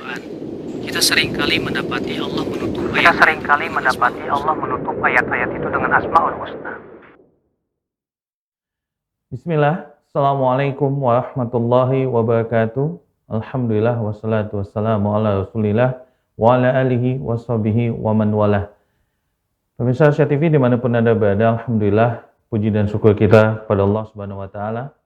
Al-Quran. Kita seringkali mendapati Allah menutup ayat-ayat itu dengan Asmaul Husna. Bismillah, Assalamualaikum warahmatullahi wabarakatuh. Alhamdulillah wassalatu wassalamu ala rasulillah wa ala alihi washabihi wa man walah. Pemirsa Asia TV dimanapun Anda berada, Alhamdulillah puji dan syukur kita pada Allah Subhanahu wa Ta'ala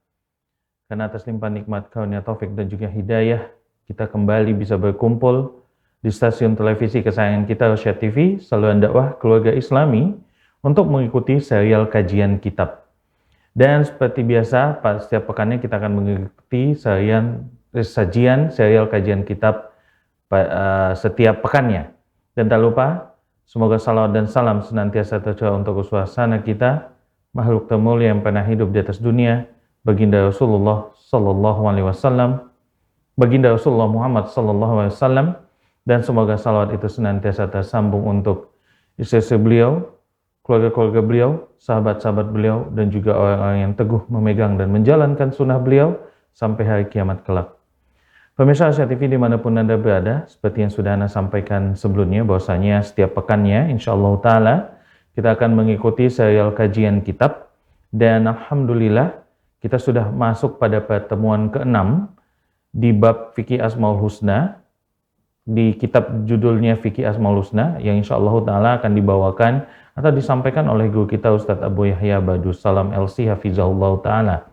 karena atas limpahan nikmat karunia taufik dan juga hidayah kita kembali bisa berkumpul di stasiun televisi kesayangan kita Asia TV, saluran dakwah keluarga Islami, untuk mengikuti serial kajian kitab. Dan seperti biasa, setiap pekannya kita akan mengikuti sajian serial kajian kitab setiap pekannya. Dan tak lupa, semoga salawat dan salam senantiasa tercurah untuk suasana kita, makhluk termulia yang pernah hidup di atas dunia, baginda Rasulullah Sallallahu Alaihi Wasallam, baginda Rasulullah Muhammad Sallallahu Alaihi Wasallam, dan semoga salawat itu senantiasa tersambung untuk istri-istri beliau, keluarga-keluarga beliau, sahabat-sahabat beliau, dan juga orang-orang yang teguh memegang dan menjalankan sunnah beliau sampai hari kiamat kelak. Pemirsa Asia TV dimanapun Anda berada, seperti yang sudah Anda sampaikan sebelumnya, bahwasanya setiap pekannya, insyaallah ta'ala, kita akan mengikuti serial kajian kitab, dan Alhamdulillah, kita sudah masuk pada pertemuan ke-6 di bab Fikih Asmaul Husna, di kitab judulnya Fikih Asmaul Husna, yang insyaallah ta'ala akan dibawakan atau disampaikan oleh guru kita Ustadz Abu Yahya Badussalam LC Hafizahullah Ta'ala.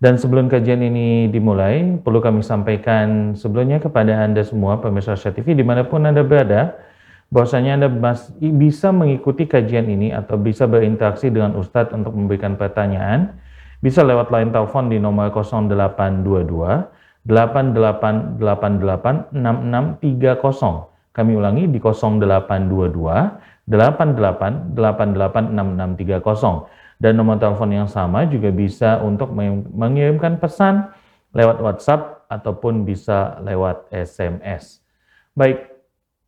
Dan sebelum kajian ini dimulai, perlu kami sampaikan sebelumnya kepada Anda semua, pemirsa Asia TV dimanapun Anda berada, bahwasanya Anda bisa mengikuti kajian ini atau bisa berinteraksi dengan Ustadz untuk memberikan pertanyaan, bisa lewat line telepon di nomor 0822 8888 6630. Kami ulangi di 0822 88886630, dan nomor telepon yang sama juga bisa untuk mengirimkan pesan lewat WhatsApp ataupun bisa lewat SMS. Baik,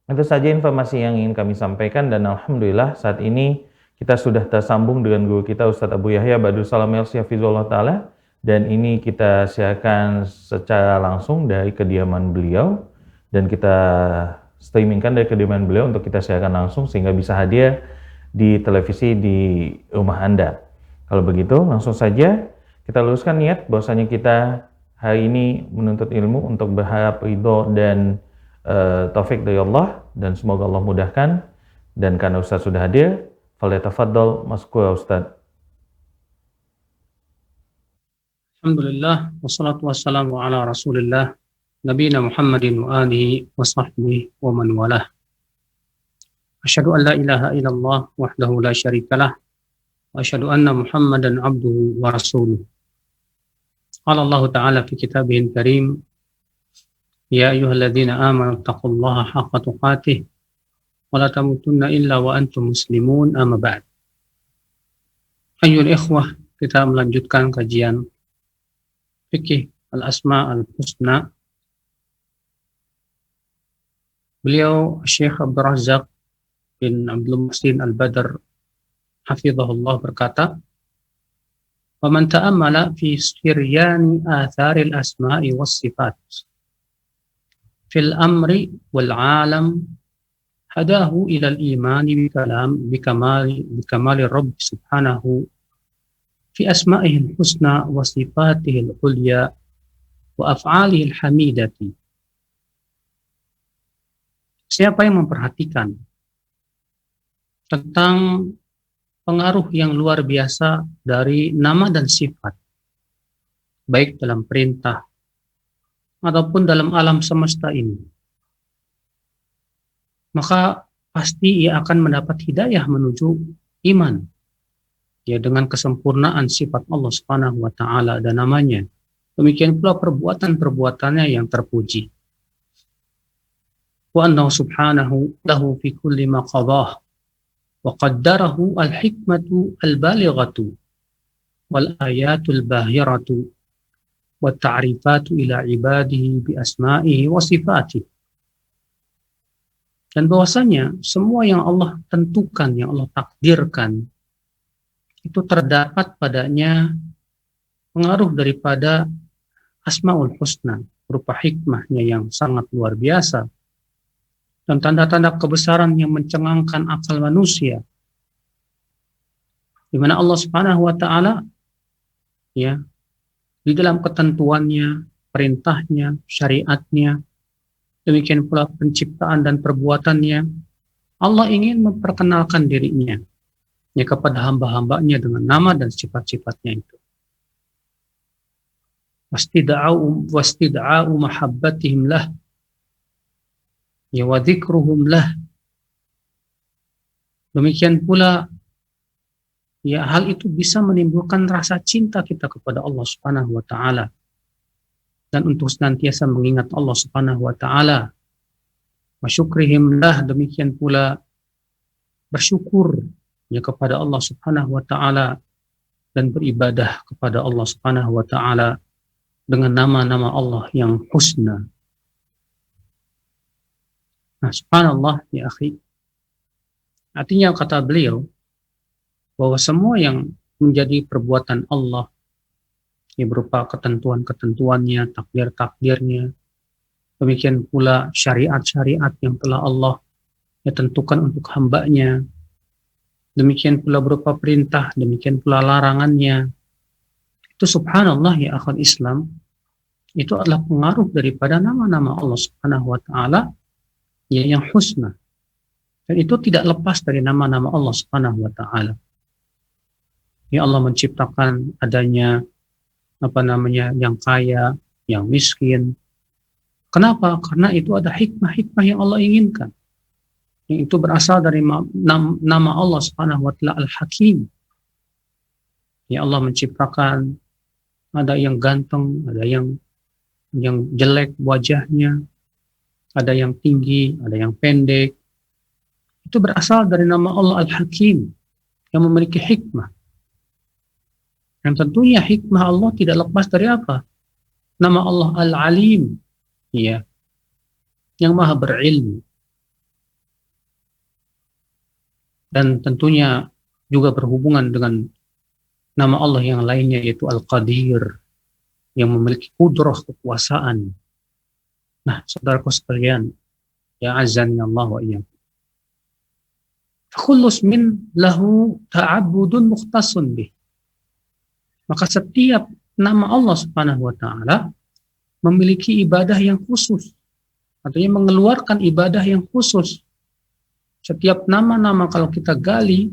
itu saja informasi yang ingin kami sampaikan, dan Alhamdulillah saat ini kita sudah tersambung dengan guru kita Ustadz Abu Yahya Badussalam LC Hafizahullah Ta'ala, dan ini kita siarkan secara langsung dari kediaman beliau, dan kita streamingkan dari kediaman beliau untuk kita siarkan langsung sehingga bisa hadir di televisi di rumah Anda. Kalau begitu, langsung saja kita luruskan niat bahwasanya kita hari ini menuntut ilmu untuk berharap ridho dan taufik dari Allah, dan semoga Allah mudahkan. Dan karena Ustaz sudah hadir, falyatafaddal maskura Ustaz. Alhamdulillah, wassalatu wassalamu ala rasulillah, Nabiyina Muhammadin wa alihi wa sahbihi wa man walah. Asyhadu an la ilaha illallah wahdahu la syarikalah wa asyhadu anna Muhammadan abduhu wa rasuluh. Qala Allah Ta'ala fi kitabihil karim, ya ayyuhalladzina amanu taqullaha haqqa tuqatih wa la tamutunna illa wa antum muslimun, amma ba'd. Ayyuhal ikhwah, kita melanjutkan kajian Fikih Al-Asma Al-Husna. Beliau Syekh Abdul Razak bin Abdul Muhsin Al-Badr hafizahullah berkata, "Wa man ta'ammala fi siryani athari al-asma'i was-sifat fil amri wal 'alam hadahu ila al-imani bi kamali Rabb subhanahu fi asma'ihi al-husna wa sifatihi al-ulya wa af'alihi al-hamidati." Siapa yang memperhatikan tentang pengaruh yang luar biasa dari nama dan sifat, baik dalam perintah ataupun dalam alam semesta ini, maka pasti ia akan mendapat hidayah menuju iman, ya, dengan kesempurnaan sifat Allah Subhanahu wa Ta'ala dan namanya. Demikian pula perbuatan-perbuatannya yang terpuji. Wa annahu subhanahu lahu fi kulli ma qadah wa qaddarahu al-hikmatu al-balighatu wal ayatul bahiratu wa ta'rifatu ila ibadihi bi asma'ihi wa sifatihi. Dan bahwasanya semua yang Allah tentukan, yang Allah takdirkan, itu terdapat padanya pengaruh daripada Asmaul Husna, berupa hikmahnya yang sangat luar biasa dan tanda-tanda kebesaran yang mencengangkan akal manusia, di mana Allah Subhanahu wa taala ya di dalam ketentuannya, perintahnya, syariatnya, demikian pula penciptaan dan perbuatannya, Allah ingin memperkenalkan dirinya ya kepada hamba-hambanya dengan nama dan sifat-sifatnya itu. Wastida'u mahabbatihim lah ya wa dzikruhum lah. Demikian pula ya hal itu bisa menimbulkan rasa cinta kita kepada Allah Subhanahu wa taala dan untuk senantiasa mengingat Allah Subhanahu wa taala. Wa syukrihim lah, demikian pula bersyukur ya kepada Allah Subhanahu wa taala dan beribadah kepada Allah Subhanahu wa taala dengan nama-nama Allah yang husna. Nah, subhanallah ya akhi. Artinya kata beliau bahwa semua yang menjadi perbuatan Allah ya berupa ketentuan-ketentuannya, takdir-takdirnya, demikian pula syariat-syariat yang telah Allah ya tentukan untuk hambanya, demikian pula berupa perintah, demikian pula larangannya. Itu subhanallah ya akhwat Islam, itu adalah pengaruh daripada nama-nama Allah Subhanahu wa taala ya yang husna. Dan itu tidak lepas dari nama-nama Allah Subhanahu wa taala. Ya Allah menciptakan adanya yang kaya, yang miskin. Kenapa? Karena itu ada hikmah-hikmah yang Allah inginkan. Yang itu berasal dari nama Allah Subhanahu wa taala Al-Hakim. Ya Allah menciptakan ada yang ganteng, ada yang jelek wajahnya, ada yang tinggi, ada yang pendek. Itu berasal dari nama Allah Al-Hakim yang memiliki hikmah. Yang tentunya hikmah Allah tidak lepas dari apa? Nama Allah Al-Alim, ya, yang maha berilmu. Dan tentunya juga berhubungan dengan nama Allah yang lainnya yaitu Al-Qadir, yang memiliki kudrah kekuasaan. Nah, saudaraku sekalian, ya azani Allah wa iyyakum. Kullu ismin lahu ta'abbudun mukhtasun bih. Maka setiap nama Allah Subhanahu wa taala memiliki ibadah yang khusus. Artinya mengeluarkan ibadah yang khusus. Setiap nama-nama kalau kita gali,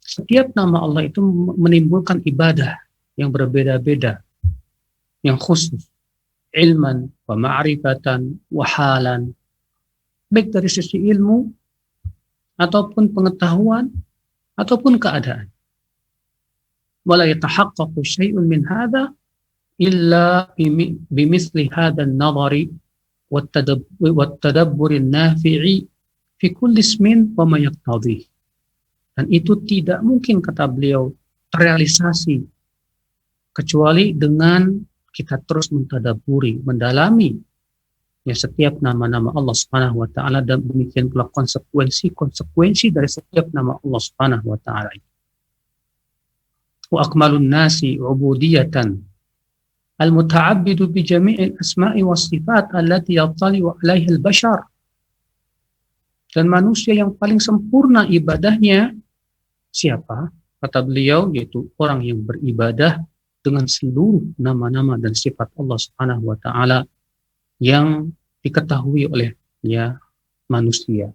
setiap nama Allah itu menimbulkan ibadah yang berbeda-beda, yang khusus. Ilman wa ma'rifatan wa halan, baik dari sisi ilmu ataupun pengetahuan ataupun keadaan. Wala yatahaqqaqu syai'un min hadha illa bimithli hadha an-nadhari wat-tadabbur an-nafi'i fi kulli ismin wa ma yaqtadhi. Dan itu tidak mungkin, kata beliau, terrealisasi kecuali dengan kita terus mentadaburi, mendalami ya setiap nama-nama Allah Subhanahu wa taala dan demikian pula konsekuensi dari setiap nama Allah Subhanahu wa taala. Wa akmalun nasi ubudiyatan al-muta'abbidu bi jami'il asma'i was sifat allati yattali'u 'alaiha al-bashar. Dan manusia yang paling sempurna ibadahnya siapa? Kata beliau, yaitu orang yang beribadah dengan seluruh nama-nama dan sifat Allah Subhanahu wa taala yang diketahui oleh ya manusia.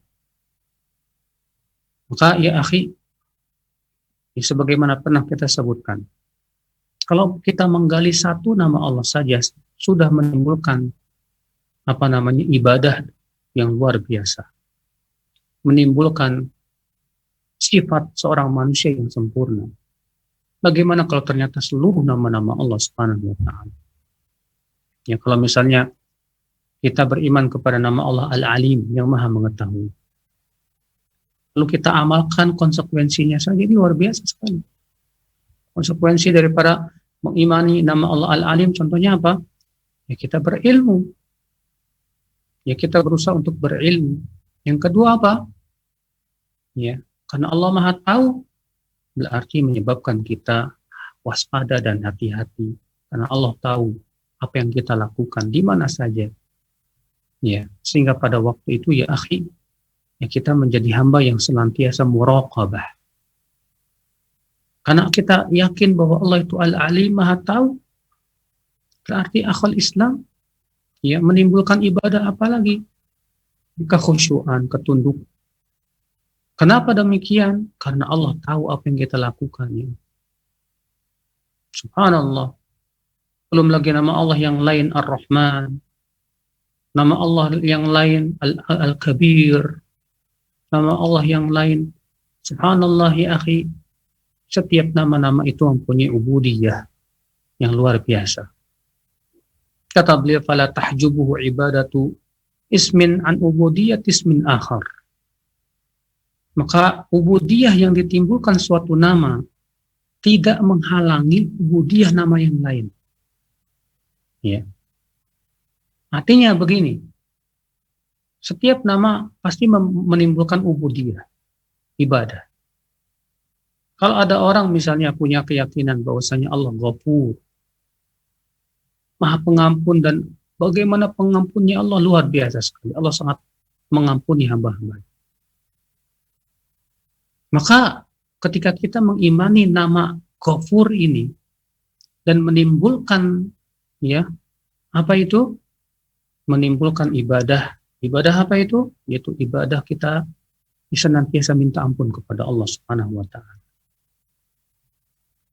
Maka ya akhi, ya, sebagaimana pernah kita sebutkan, kalau kita menggali satu nama Allah saja sudah menimbulkan ibadah yang luar biasa, menimbulkan sifat seorang manusia yang sempurna. Bagaimana kalau ternyata seluruh nama-nama Allah Subhanahu wa taala? Ya, kalau misalnya kita beriman kepada nama Allah Al-Alim yang Maha Mengetahui, lalu kita amalkan konsekuensinya saja, ini luar biasa sekali. Konsekuensi daripada mengimani nama Allah Al-Alim contohnya apa? Ya kita berilmu. Ya kita berusaha untuk berilmu. Yang kedua apa? Ya, karena Allah Maha Tahu, berarti menyebabkan kita waspada dan hati-hati. Karena Allah tahu apa yang kita lakukan di mana saja. Ya, sehingga pada waktu itu ya akhi, ya kita menjadi hamba yang senantiasa muraqabah. Karena kita yakin bahwa Allah itu Al-Alim, Maha Tahu, berarti akal Islam ya menimbulkan ibadah apalagi kekhusyuan, ketunduk. Kenapa demikian? Karena Allah tahu apa yang kita lakukan. Ya. Subhanallah. Belum lagi nama Allah yang lain Ar-Rahman, nama Allah yang lain Al-Kabir, nama Allah yang lain. Subhanallah ya akhi, setiap nama-nama itu mempunyai ubudiyah yang luar biasa. Kata beliau, fala tahjubuhu ibadatu ismin an ubudiyat ismin akhar. Maka ubudiyah yang ditimbulkan suatu nama tidak menghalangi ubudiyah nama yang lain. Ya. Artinya begini, setiap nama pasti menimbulkan ubudiyah, ibadah. Kalau ada orang misalnya punya keyakinan bahwasanya Allah Ghafur, Maha Pengampun, dan bagaimana pengampunnya Allah luar biasa sekali. Allah sangat mengampuni hamba-hamba. Maka ketika kita mengimani nama Ghafur ini dan menimbulkan ya apa itu? Menimbulkan ibadah. Ibadah apa itu? Yaitu ibadah kita senantiasa minta ampun kepada Allah Subhanahu wa taala.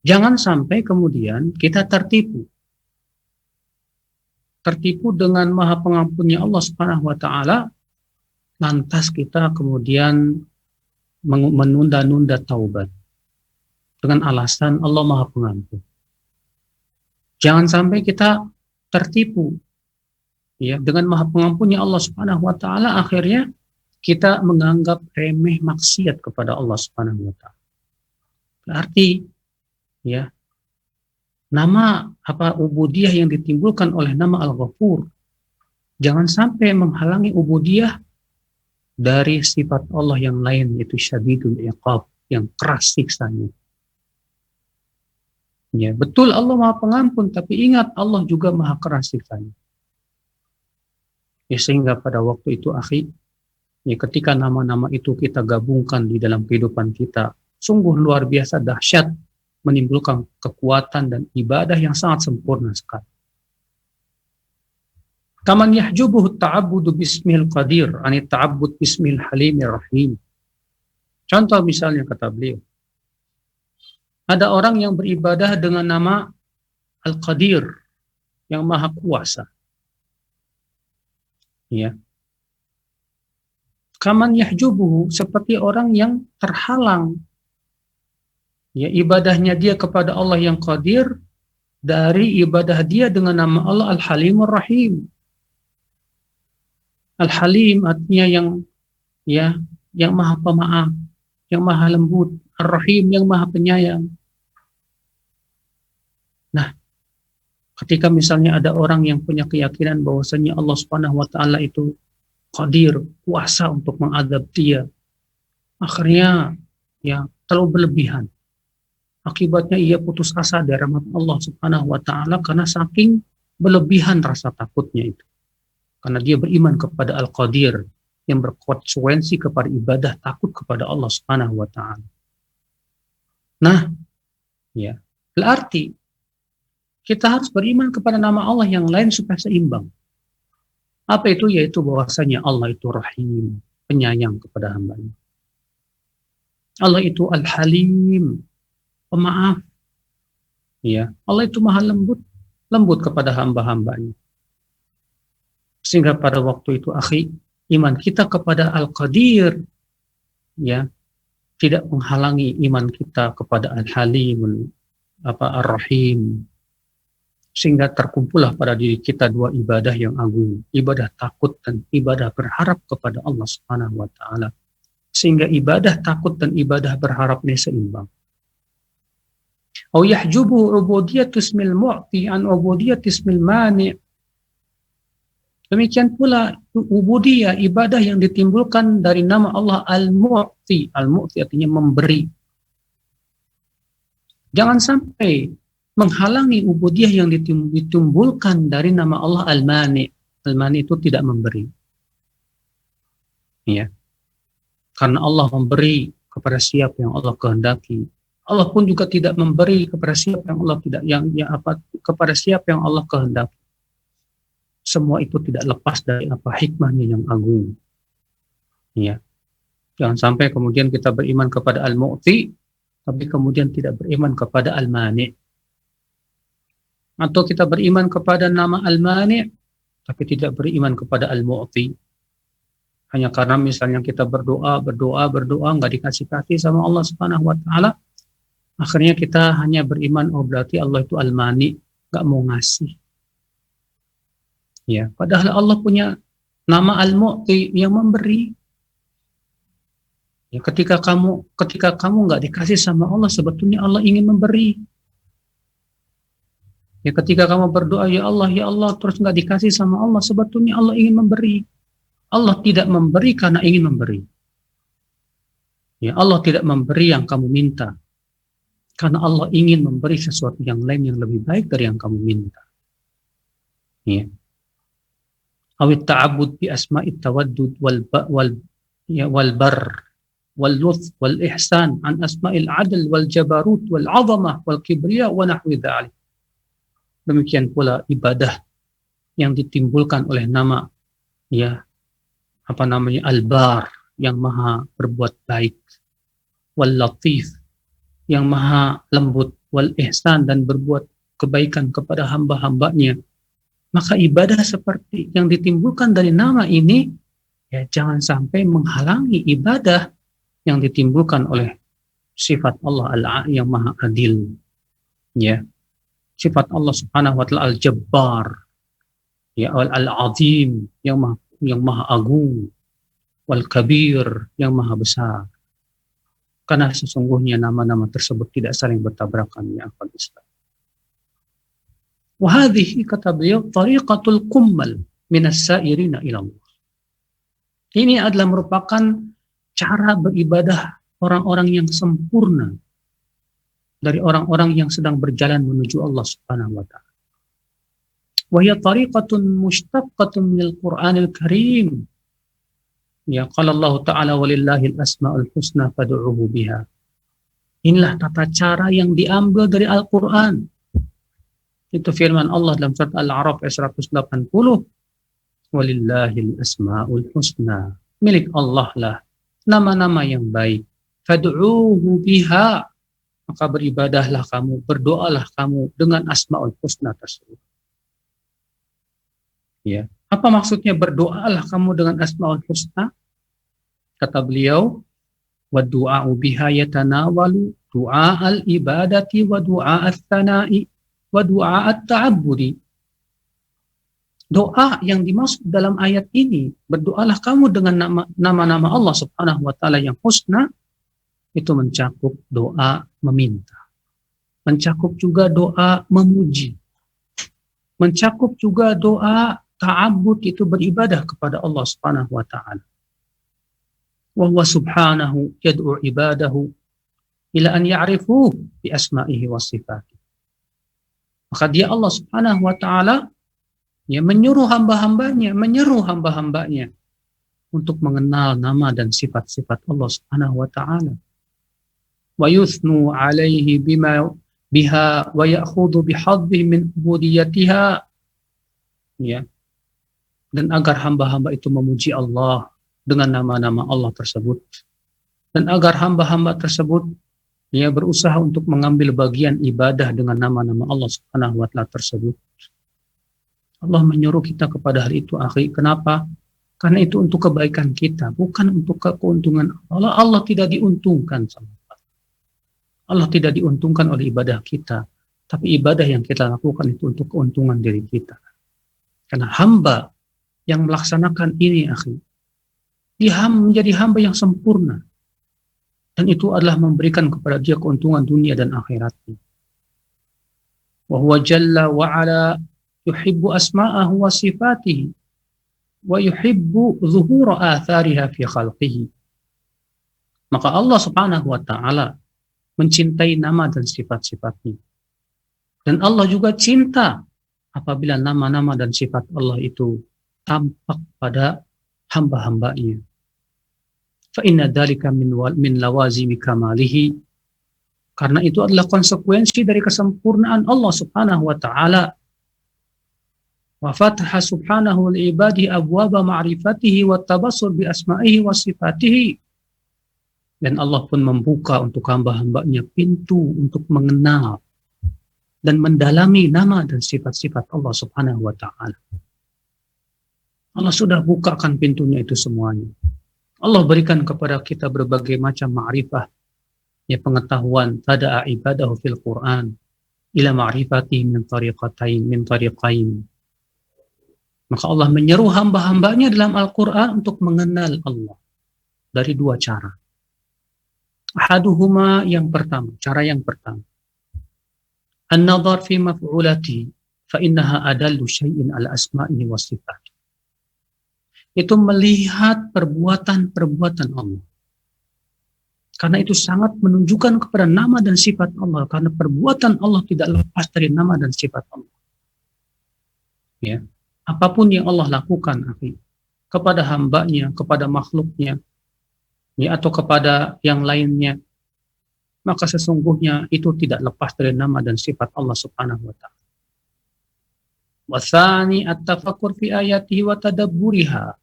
Jangan sampai kemudian kita tertipu. Tertipu dengan Maha Pengampunnya Allah Subhanahu wa taala, lantas kita kemudian menunda-nunda taubat dengan alasan Allah Maha Pengampun. Jangan sampai kita tertipu ya dengan Maha Pengampunnya Allah Subhanahu wa taala, akhirnya kita menganggap remeh maksiat kepada Allah Subhanahu wa taala. Berarti ya nama apa ubudiyah yang ditimbulkan oleh nama Al-Ghafur jangan sampai menghalangi ubudiyah dari sifat Allah yang lain, yaitu syadidul iqab, yang keras siksanya. Ya, betul Allah Maha Pengampun, tapi ingat Allah juga Maha keras siksanya. Ya, sehingga pada waktu itu akhi, ya, ketika nama-nama itu kita gabungkan di dalam kehidupan kita, sungguh luar biasa dahsyat, menimbulkan kekuatan dan ibadah yang sangat sempurna sekali. Kaman yahjubuhu ta'abbudu bismil qadir ani ta'abbud bismil halimir rahim. Contoh misalnya kata beliau, ada orang yang beribadah dengan nama Al-Qadir, yang maha kuasa. Ya. Kaman yahjubuhu, seperti orang yang terhalang ya ibadahnya dia kepada Allah yang Qadir dari ibadah dia dengan nama Allah Al-Halimur Rahim. Al-Halim artinya yang maha pemaaf, yang maha lembut, Ar-Rahim yang maha penyayang. Nah, ketika misalnya ada orang yang punya keyakinan bahwasanya Allah Subhanahu wa taala itu Qadir, kuasa untuk mengadab dia, akhirnya ya terlalu berlebihan. Akibatnya ia putus asa dari rahmat Allah Subhanahu wa taala karena saking berlebihan rasa takutnya itu. Karena dia beriman kepada Al-Qadir yang berkonsekuensi kepada ibadah takut kepada Allah Subhanahu wa taala. Nah, ya, berarti kita harus beriman kepada nama Allah yang lain supaya seimbang. Apa itu? Yaitu bahwasanya Allah itu Rahim, penyayang kepada hambanya. Allah itu Al-Halim, pemaaf. Ya, Allah itu maha lembut kepada hamba-hambanya. Sehingga pada waktu itu akhi, iman kita kepada Al-Qadir ya tidak menghalangi iman kita kepada Al-Halim, Ar-Rahim. Sehingga terkumpullah pada diri kita dua ibadah yang agung, ibadah takut dan ibadah berharap kepada Allah Subhanahu wa taala. Sehingga ibadah takut dan ibadah berharap ini seimbang. Au yahjubu ubudiyatu ismil mu'ti an ubudiyati ismil mani'. Demikian pula ubudiyah, ibadah yang ditimbulkan dari nama Allah Al-Mu'ti. Al-Mu'ti artinya memberi. Jangan sampai menghalangi ubudiyah yang ditimbulkan dari nama Allah Al-Mani. Al-Mani itu tidak memberi. Ya. Karena Allah memberi kepada siapa yang Allah kehendaki. Allah pun juga tidak memberi kepada siapa yang Allah tidak kepada siapa yang Allah kehendaki. Semua itu tidak lepas dari hikmahnya yang agung. Ya. Jangan sampai kemudian kita beriman kepada Al-Mu'ti, tapi kemudian tidak beriman kepada Al-Mani. Atau kita beriman kepada nama Al-Mani, tapi tidak beriman kepada Al-Mu'ti. Hanya karena misalnya kita berdoa, nggak dikasih-kasih sama Allah Subhanahu wa Ta'ala, akhirnya kita hanya beriman, oh berarti Allah itu Al-Mani, nggak mau ngasih. Ya, padahal Allah punya nama Al-Mu'ti yang memberi. Ya, ketika kamu nggak dikasih sama Allah, sebetulnya Allah ingin memberi. Ya, ketika kamu berdoa, ya Allah, terus nggak dikasih sama Allah, sebetulnya Allah ingin memberi. Allah tidak memberi karena ingin memberi. Ya, Allah tidak memberi yang kamu minta, karena Allah ingin memberi sesuatu yang lain yang lebih baik dari yang kamu minta. Ya. Awit ta'abbud bi asma'it tawaddud wal bar wal luth wal ihsan an asma'il adl wal jabarut wal 'azamah wal kibriya wa nahwi dzalik. Demikian pula ibadah yang ditimbulkan oleh nama Al-Bar, yang maha berbuat baik, wal latif, yang maha lembut, wal ihsan, dan berbuat kebaikan kepada hamba-hambanya. Maka ibadah seperti yang ditimbulkan dari nama ini, ya jangan sampai menghalangi ibadah yang ditimbulkan oleh sifat Allah yang maha adil. Ya, sifat Allah Subhanahu wa Ta'ala Al-Jabbar, ya, Al-Azim, yang maha agung, wal kabir, yang maha besar. Karena sesungguhnya nama-nama tersebut tidak saling bertabrakan, ya akhwat Islam. Wa hadhihi, kata beliau, tariqatul kummal minas sairina ila Allah. Ini adalah merupakan cara beribadah orang-orang yang sempurna dari orang-orang yang sedang berjalan menuju Allah Subhanahu wa Ta'ala. Wa hiya tariqatun mushtaqqatun minal Qur'anil Karim. Ya, qala Allah Ta'ala walillahil asma'ul husna fad'uhu biha. Inilah tata cara yang diambil dari Al-Qur'an. Itu firman Allah dalam surat Al-A'raf ayat 180. Walillahil asma'ul husna. Milik Allah lah nama-nama yang baik. Fad'uhu biha. Maka beribadahlah kamu, berdoalah kamu dengan asma'ul husna tersebut. Ya. Apa maksudnya berdoalah kamu dengan asma'ul husna? Kata beliau, wa du'a'u biha yatanawalu du'a'al ibadati wa du'a'at thana'i wa du'a'at ta'abbudi. Doa yang dimaksud dalam ayat ini, berdoalah kamu dengan nama-nama Allah Subhanahu wa Ta'ala yang husna, itu mencakup doa meminta, mencakup juga doa memuji, mencakup juga doa ta'abbud, itu beribadah kepada Allah Subhanahu wa Ta'ala. Wa huwa subhanahu yad'u ibadahu ila an ya'rifuhu bi asma'ihi wa sifatihi. Maka dia Allah Subhanahu wa Ta'ala menyeru hamba-hambanya untuk mengenal nama dan sifat-sifat Allah Subhanahu wa Ta'ala. Wa yuthnu alaihi biha wa ya'khudhu bihadhihi min ubudiyatiha. Ya. Dan agar hamba-hamba itu memuji Allah dengan nama-nama Allah tersebut, dan agar hamba-hamba tersebut berusaha untuk mengambil bagian ibadah dengan nama-nama Allah Subhanahu wa Ta'ala tersebut. Allah menyuruh kita kepada hal itu, akhi. Kenapa? Karena itu untuk kebaikan kita, bukan untuk keuntungan Allah. Allah tidak diuntungkan sama Allah tidak diuntungkan oleh ibadah kita, tapi ibadah yang kita lakukan itu untuk keuntungan diri kita. Karena hamba yang melaksanakan ini, akhi, dia menjadi hamba yang sempurna, dan itu adalah memberikan kepada dia keuntungan dunia dan akhiratnya. Wa huwa jalla wa ala yuhibbu asma'ahu wa sifatihi wa yuhibbu zuhura athariha fi khalqihi. Maka Allah Subhanahu wa Ta'ala mencintai nama dan sifat-sifatnya. Dan Allah juga cinta apabila nama-nama dan sifat Allah itu tampak pada hamba-hambanya. Fa inna dzalika min lawazimi kamalihi, karena itu adalah konsekuensi dari kesempurnaan Allah Subhanahu wa taala. Wa fataha subhanahu li ibadihi abwaba ma'rifatihi wa tabassur bi asma'ihi wa sifatihi. Dan Allah pun membuka untuk hamba-hambanya pintu untuk mengenal dan mendalami nama dan sifat-sifat Allah Subhanahu wa taala. Allah sudah bukakan pintunya itu semuanya. Allah berikan kepada kita berbagai macam ma'rifah, ya, pengetahuan. Tada'a ibadahu fil Quran ila ma'rifatihi min tariqain. Maka Allah menyeru hamba-hambanya dalam Al-Quran untuk mengenal Allah dari dua cara. Ahaduhuma, yang pertama, cara yang pertama, an-nadhar fi maf'ulati fa innaha adallu syai'in ala asma'ihi wa sifat. Itu melihat perbuatan-perbuatan Allah. Karena itu sangat menunjukkan kepada nama dan sifat Allah, karena perbuatan Allah tidak lepas dari nama dan sifat Allah. Ya. Apapun yang Allah lakukan, kepada hambanya, kepada makhluknya, ya, atau kepada yang lainnya, maka sesungguhnya itu tidak lepas dari nama dan sifat Allah Subhanahu wa ta'ala. Wasani at-tafakkur fi ayatihi wa tadabburiha.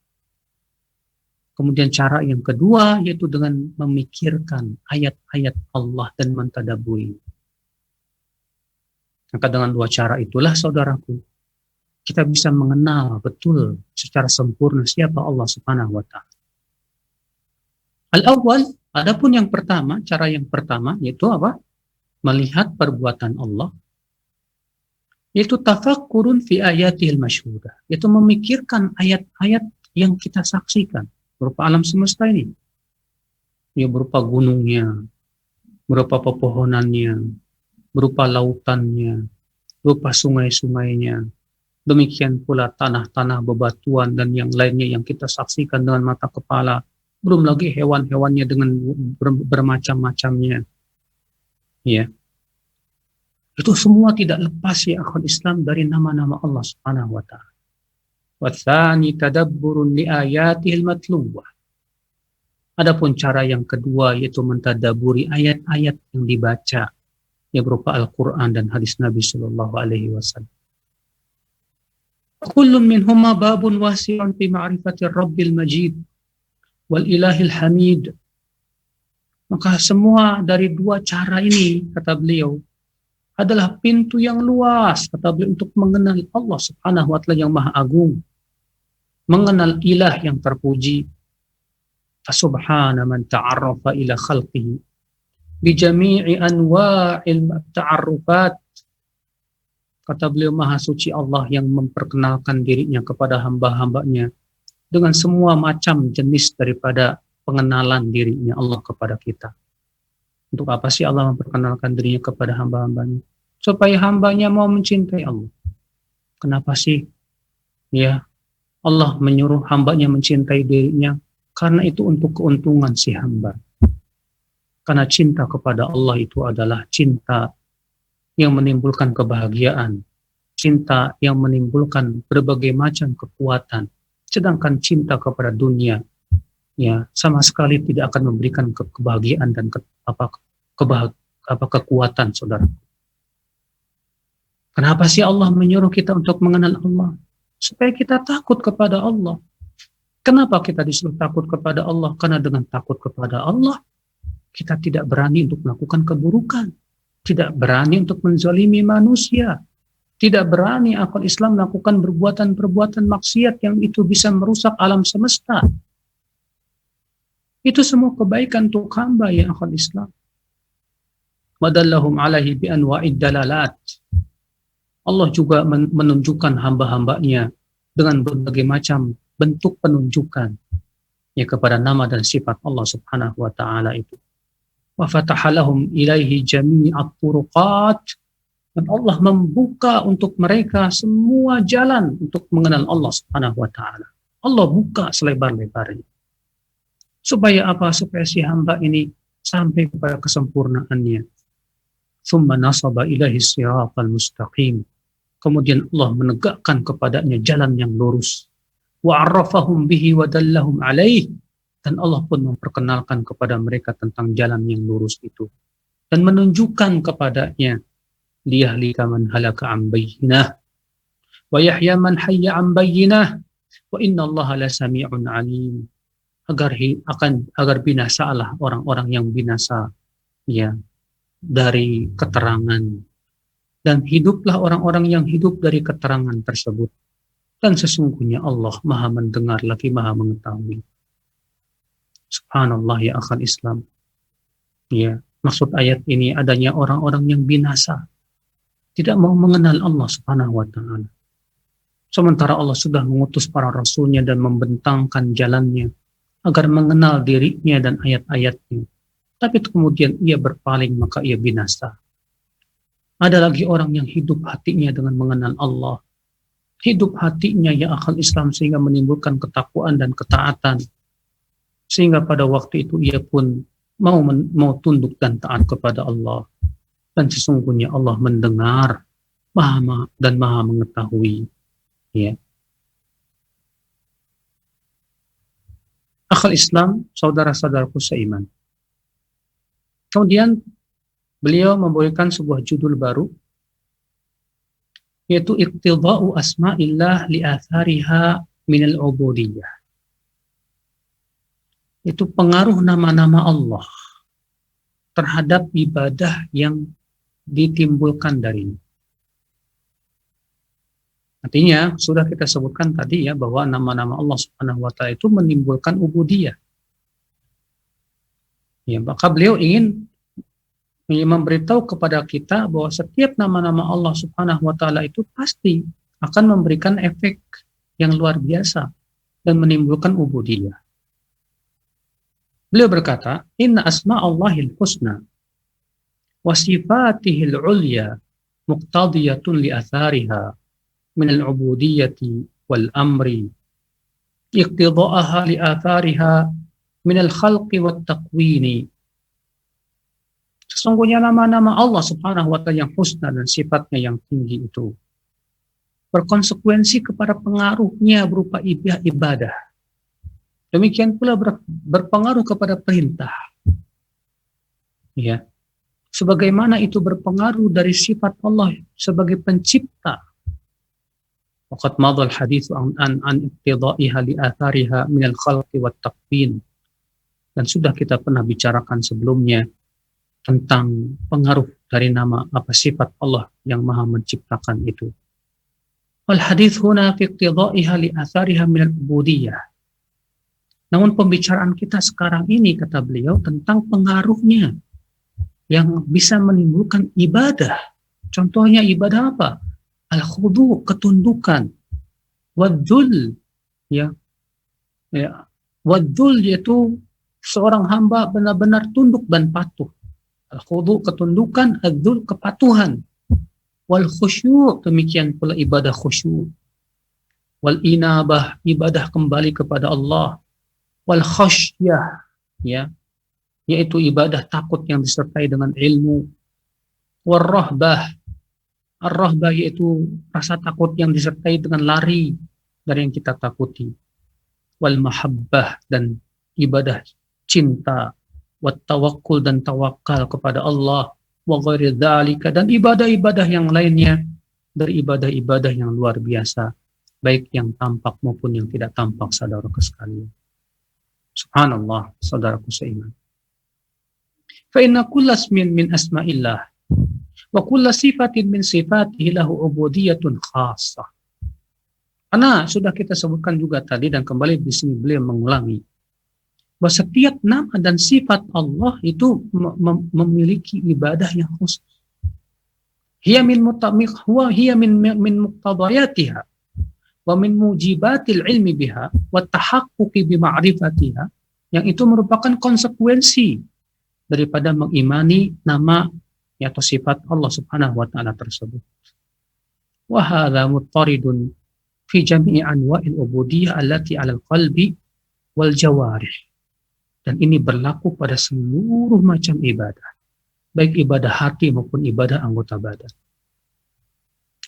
Kemudian cara yang kedua yaitu dengan memikirkan ayat-ayat Allah dan mentadabburi. Maka dengan dua cara itulah, saudaraku, kita bisa mengenal betul secara sempurna siapa Allah Subhanahu wa ta'ala. Al-awwal, adapun yang pertama, cara yang pertama yaitu apa? Melihat perbuatan Allah, yaitu tafakkurun fi ayatihil masyhudah, yaitu memikirkan ayat-ayat yang kita saksikan berupa alam semesta ini. Ya, berupa gunungnya, berupa pepohonannya, berupa lautannya, berupa sungai-sungainya. Demikian pula tanah-tanah, bebatuan, dan yang lainnya yang kita saksikan dengan mata kepala. Belum lagi hewan-hewannya dengan bermacam-macamnya. Ya. Itu semua tidak lepas, ya akhwat Islam, dari nama-nama Allah Subhanahu wa ta'ala. Watsani tadabburun li ayatihil matluwah. Adapun cara yang kedua yaitu mentadaburi ayat-ayat yang dibaca, yang berupa Al-Quran dan hadis Nabi Sallallahu Alaihi Wasallam. Kullun minhuma babun wasi'un fi ma'rifati Rabbil Majid wal Ilahil Hamid. Maka semua dari dua cara ini, kata beliau, adalah pintu yang luas, kata beliau, untuk mengenal Allah Subhanahu wa ta'ala yang Maha Agung, mengenal ilah yang terpuji. Fasubhana man ta'arrafa ila khalqihi bi jami'i anwa'il ta'arrufat. Kata beliau, Maha Suci Allah yang memperkenalkan dirinya kepada hamba-hambanya dengan semua macam jenis daripada pengenalan dirinya Allah kepada kita. Untuk apa sih Allah memperkenalkan dirinya kepada hamba-hambanya? Supaya hambanya mau mencintai Allah. Kenapa sih? Ya, Allah menyuruh hambanya mencintai dirinya, karena itu untuk keuntungan si hamba. Karena cinta kepada Allah itu adalah cinta yang menimbulkan kebahagiaan, cinta yang menimbulkan berbagai macam kekuatan. Sedangkan cinta kepada dunia, ya, sama sekali tidak akan memberikan kebahagiaan dan kekuatan, saudara. Kenapa sih Allah menyuruh kita untuk mengenal Allah? Supaya kita takut kepada Allah. Kenapa kita disuruh takut kepada Allah? Karena dengan takut kepada Allah, kita tidak berani untuk melakukan keburukan, tidak berani untuk menzalimi manusia, tidak berani akal Islam melakukan perbuatan-perbuatan maksiat yang itu bisa merusak alam semesta. Itu semua kebaikan untuk hamba, ya akal Islam. Wadallahum alaihi bi anwa'id dalalat. Allah juga menunjukkan hamba-hambanya dengan berbagai macam bentuk penunjukan, ya, kepada nama dan sifat Allah Subhanahu wa ta'ala itu. Wa fatahalahum ilaihi jami'at turuqat. Dan Allah membuka untuk mereka semua jalan untuk mengenal Allah Subhanahu wa ta'ala. Allah buka selebar-lebarnya. Supaya apa? Supaya si hamba ini sampai kepada kesempurnaannya. thumma nasaba ilaihi siratal mustaqim. Kemudian Allah menegakkan kepadanya jalan yang lurus. Wa arrafahum bihi wa dallahum alaih. Dan Allah pun memperkenalkan kepada mereka tentang jalan yang lurus itu. Dan menunjukkan kepadanya, liyahlika man halaka an bayyinah wa yahya man hayya an bayyinah wa inna Allah la sami'un alim. Agar binasalah orang-orang yang binasa ya dari keterangan, dan hiduplah orang-orang yang hidup dari keterangan tersebut. Dan sesungguhnya Allah Maha mendengar lagi Maha mengetahui. Subhanallah ya akhal Islam. Ya, maksud ayat ini adanya orang-orang yang binasa, tidak mau mengenal Allah Subhanahu wa taala. Sementara Allah sudah mengutus para rasulnya dan membentangkan jalannya agar mengenal dirinya dan ayat-ayatnya. Tapi kemudian ia berpaling, maka ia binasa. Ada lagi orang yang hidup hatinya dengan mengenal Allah. Hidup hatinya ya akal Islam sehingga menimbulkan ketakwaan dan ketaatan. Sehingga pada waktu itu ia pun mau tunduk dan taat kepada Allah. Dan sesungguhnya Allah mendengar dan Maha mengetahui. Ya. Akal Islam, saudara-saudaraku seiman. Kemudian beliau memberikan sebuah judul baru, yaitu iqtida'u asma'illah li'athariha minal ubudiyah. Itu pengaruh nama-nama Allah terhadap ibadah yang ditimbulkan darinya. Artinya, sudah kita sebutkan tadi ya, bahwa nama-nama Allah Subhanahu wa ta'ala itu menimbulkan ubudiyah. Ya, maka beliau ingin memberitahu kepada kita bahwa setiap nama-nama Allah Subhanahu wa ta'ala itu pasti akan memberikan efek yang luar biasa dan menimbulkan ubudiyah. Beliau berkata, inna asma Allahil husna wa sifatihil ulya muqtadiyatun li athariha min al-ubudiyyati wal amri iqtida'aha li athariha min al-khalqi wat taqwini. Sesungguhnya nama-nama Allah Subhanahu wa ta'ala yang husna dan sifatnya yang tinggi itu berkonsekuensi kepada pengaruhnya berupa ibadah. Demikian pula berpengaruh kepada perintah. Ya. Sebagaimana itu berpengaruh dari sifat Allah sebagai pencipta. Waqad madha al-hadits an iqtidaiha li athariha min al-khalqi wat taqwin. Dan sudah kita pernah bicarakan sebelumnya tentang pengaruh dari nama sifat Allah yang Maha menciptakan itu. Wal hadits huna fi iqtidaiha li athariha min al-ubudiyyah. Namun pembicaraan kita sekarang ini, kata beliau, tentang pengaruhnya yang bisa menimbulkan ibadah. Contohnya ibadah apa? Al-khudu, ketundukan. Wadzul, ya. Wadzul yaitu seorang hamba benar-benar tunduk dan patuh. Al-khudu, ketundukan. Adzul, kepatuhan. Wal khusyu', demikian pula ibadah khusyu'. Wal inabah, ibadah kembali kepada Allah. Wal khasyah, ya, yaitu ibadah takut yang disertai dengan ilmu. Wal rahbah, ar-rahbah yaitu rasa takut yang disertai dengan lari dari yang kita takuti. Wal mahabbah, dan ibadah cinta. Wat tawakkul, dan tawakal kepada Allah. Wa ghairi dzalika, dan ibadah-ibadah yang lainnya dari ibadah-ibadah yang luar biasa, baik yang tampak maupun yang tidak tampak, saudaraku sekalian. Subhanallah, saudaraku seiman. Fa inna kulla ismin min asma'illah wa kulla sifatin min sifatihi lahu ubudiyyatun khassah. Karena sudah kita sebutkan juga tadi, dan kembali di sini beliau mengulangi bahwa setiap nama dan sifat Allah itu memiliki ibadah yang khusus. Hiya min muqtadayatiha wa min mujibatil ilmi biha wa tahaqquqi bi ma'rifatiha, yang itu merupakan konsekuensi daripada mengimani nama atau sifat Allah Subhanahu wa taala tersebut. Wa hadza muttaridun fi jami'i anwa'il ubudiyyah allati 'alal qalbi wal jawarih. Dan ini berlaku pada seluruh macam ibadah. baik ibadah hati maupun ibadah anggota badan.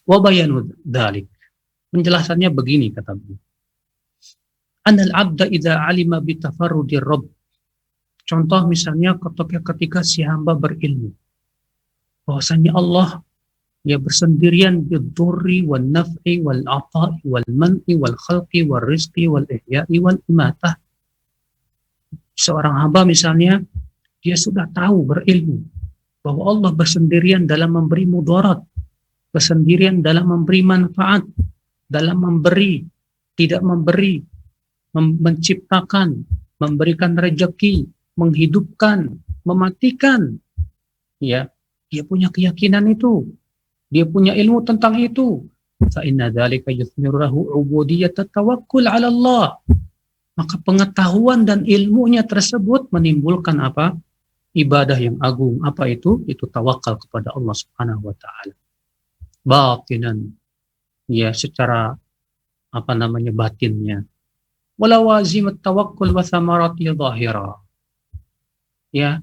Wa bayanu dzalik. Penjelasannya begini kata beliau. Anal abda idza alima bi tafarrudir rabb. Contoh misalnya ketika si hamba berilmu bahwasanya Allah dia bersendirian bid-dhurri wan naf'i wal ata'i wal man'i wal khalqi wal rizqi wal ihya'i wal imatah. Seorang hamba misalnya dia sudah tahu berilmu bahwa Allah bersendirian dalam memberi mudarat, bersendirian dalam memberi manfaat, dalam memberi, tidak memberi, menciptakan, memberikan rezeki, menghidupkan, mematikan. Ya, dia punya keyakinan itu. Dia punya ilmu tentang itu. Fa inna dzalika yuthmiru lahu ubudiyyat tawakkul 'ala Allah. Maka pengetahuan dan ilmunya tersebut menimbulkan apa? Ibadah yang agung. Apa itu? Itu tawakal kepada Allah Subhanahu wa taala. Batinan. Ya, secara batinnya. Wala wazimat tawakkul wa thamarati dhahira. Ya.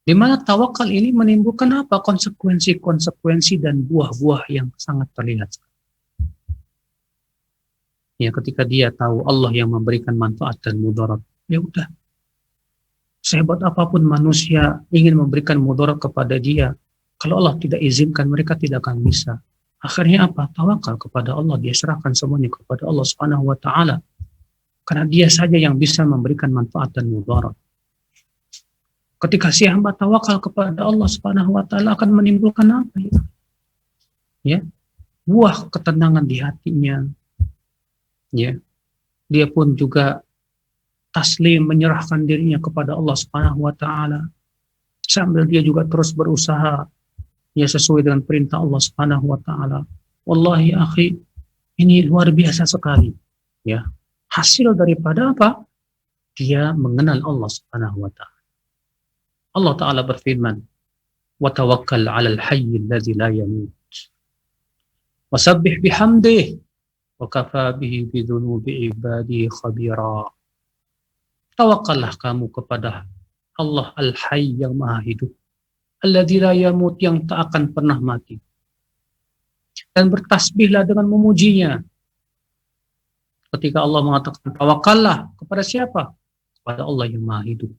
Di mana tawakal ini menimbulkan apa? Konsekuensi-konsekuensi dan buah-buah yang sangat terlihat. Ya, ketika dia tahu Allah yang memberikan manfaat dan mudarat, ya udah. Sehebat apapun manusia ingin memberikan mudarat kepada dia, kalau Allah tidak izinkan, mereka tidak akan bisa. Akhirnya apa? Tawakal kepada Allah, dia serahkan semuanya kepada Allah Subhanahu wa taala. Karena dia saja yang bisa memberikan manfaat dan mudarat. Ketika si hamba tawakal kepada Allah Subhanahu wa taala akan menimbulkan apa ya? Ya. Buah ketenangan di hatinya. Ya. Dia pun juga taslim menyerahkan dirinya kepada Allah Subhanahu wa taala. Sambil dia juga terus berusaha ya sesuai dengan perintah Allah Subhanahu wa taala. Wallahi akhi, ini luar biasa sekali. Ya. Hasil daripada apa? Dia mengenal Allah Subhanahu wa taala. Allah Ta'ala berfirman, وَتَوَكَّلْ عَلَى الْحَيِّ الَّذِي لَا يَمُوتُ وَسَبِّحْ بِحَمْدِهِ وَكَفَى بِهِ بِذُنُوبِ عِبَادِهِ خَبِيرًا. Tawakallah kamu kepada Allah Al-Hayy yang Maha Hidup, Alladzi la yamut yang tak akan pernah mati. Dan bertasbihlah dengan memujinya. Ketika Allah mengatakan tawakallah kepada siapa? Kepada Allah yang Maha Hidup.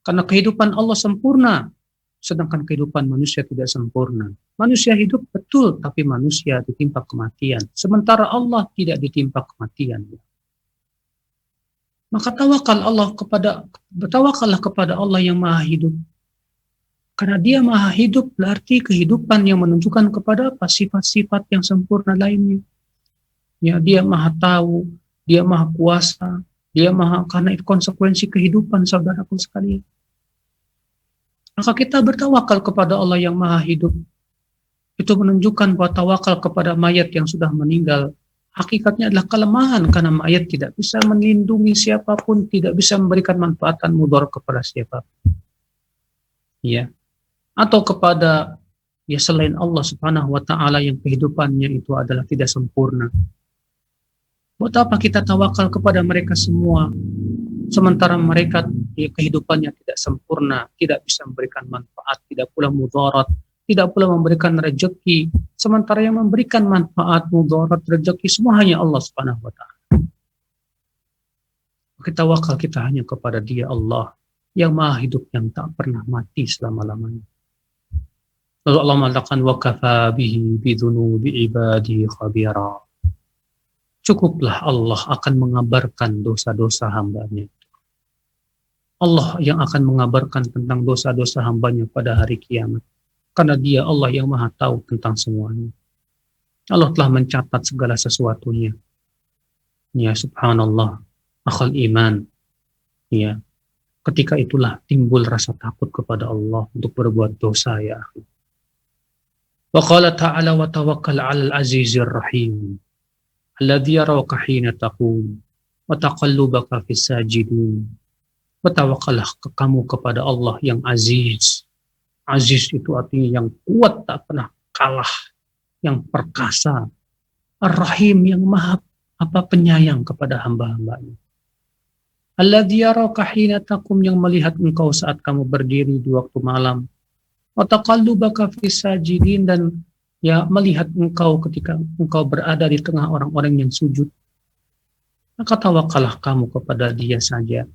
Karena kehidupan Allah sempurna, sedangkan kehidupan manusia tidak sempurna. Manusia hidup betul, tapi manusia ditimpa kematian. Sementara Allah tidak ditimpa kematian. Maka bertawakallah kepada Allah yang Maha Hidup. Karena Dia Maha Hidup berarti kehidupan yang menunjukkan kepada apa? Sifat-sifat yang sempurna lainnya. Ya, Dia Maha Tahu, Dia Maha Kuasa, Dia Maha, karena itu konsekuensi kehidupan saudaraku sekalian. Maka kita bertawakal kepada Allah yang Maha Hidup. Itu menunjukkan bahwa tawakal kepada mayat yang sudah meninggal hakikatnya adalah kelemahan, karena mayat tidak bisa melindungi siapapun, tidak bisa memberikan manfaat dan mudarat kepada siapapun. Ya. Atau kepada ya selain Allah Subhanahu wa taala yang kehidupannya itu adalah tidak sempurna. Buat apa kita tawakal kepada mereka semua? Sementara mereka ya, kehidupannya tidak sempurna, tidak bisa memberikan manfaat, tidak pula mudarat, tidak pula memberikan rezeki. Sementara yang memberikan manfaat, mudarat, rezeki semua hanya Allah Subhanahu wa taala. Kita tawakal kita hanya kepada Dia Allah yang Maha Hidup yang tak pernah mati selama-lamanya. Lalu Allah mengatakan wa kafa bihi bidzunubi ibadi khabira. Cukuplah Allah akan mengabarkan dosa-dosa hambanya. Allah yang akan mengabarkan tentang dosa-dosa hambanya pada hari kiamat. Karena Dia Allah yang Maha Tahu tentang semuanya. Allah telah mencatat segala sesuatunya. Ya subhanallah, akhal iman. Ya, ketika itulah timbul rasa takut kepada Allah untuk berbuat dosa ya. Wa qala ta'ala wa tawakkal 'alal azizir rahim. Alladzi yaraka hina taqum wa taqallubaka fis sajidin. Bertawakallah kamu kepada Allah yang aziz. Aziz itu artinya yang kuat, tak pernah kalah, yang perkasa. Ar-Rahim yang maha penyayang kepada hamba-hambanya. Alladzi yaraka hina taqum yang melihat engkau saat kamu berdiri di waktu malam wa taqallubaka fis sajidin, dan ya melihat engkau ketika engkau berada di tengah orang-orang yang sujud. Maka tawakallah kamu kepada Dia saja.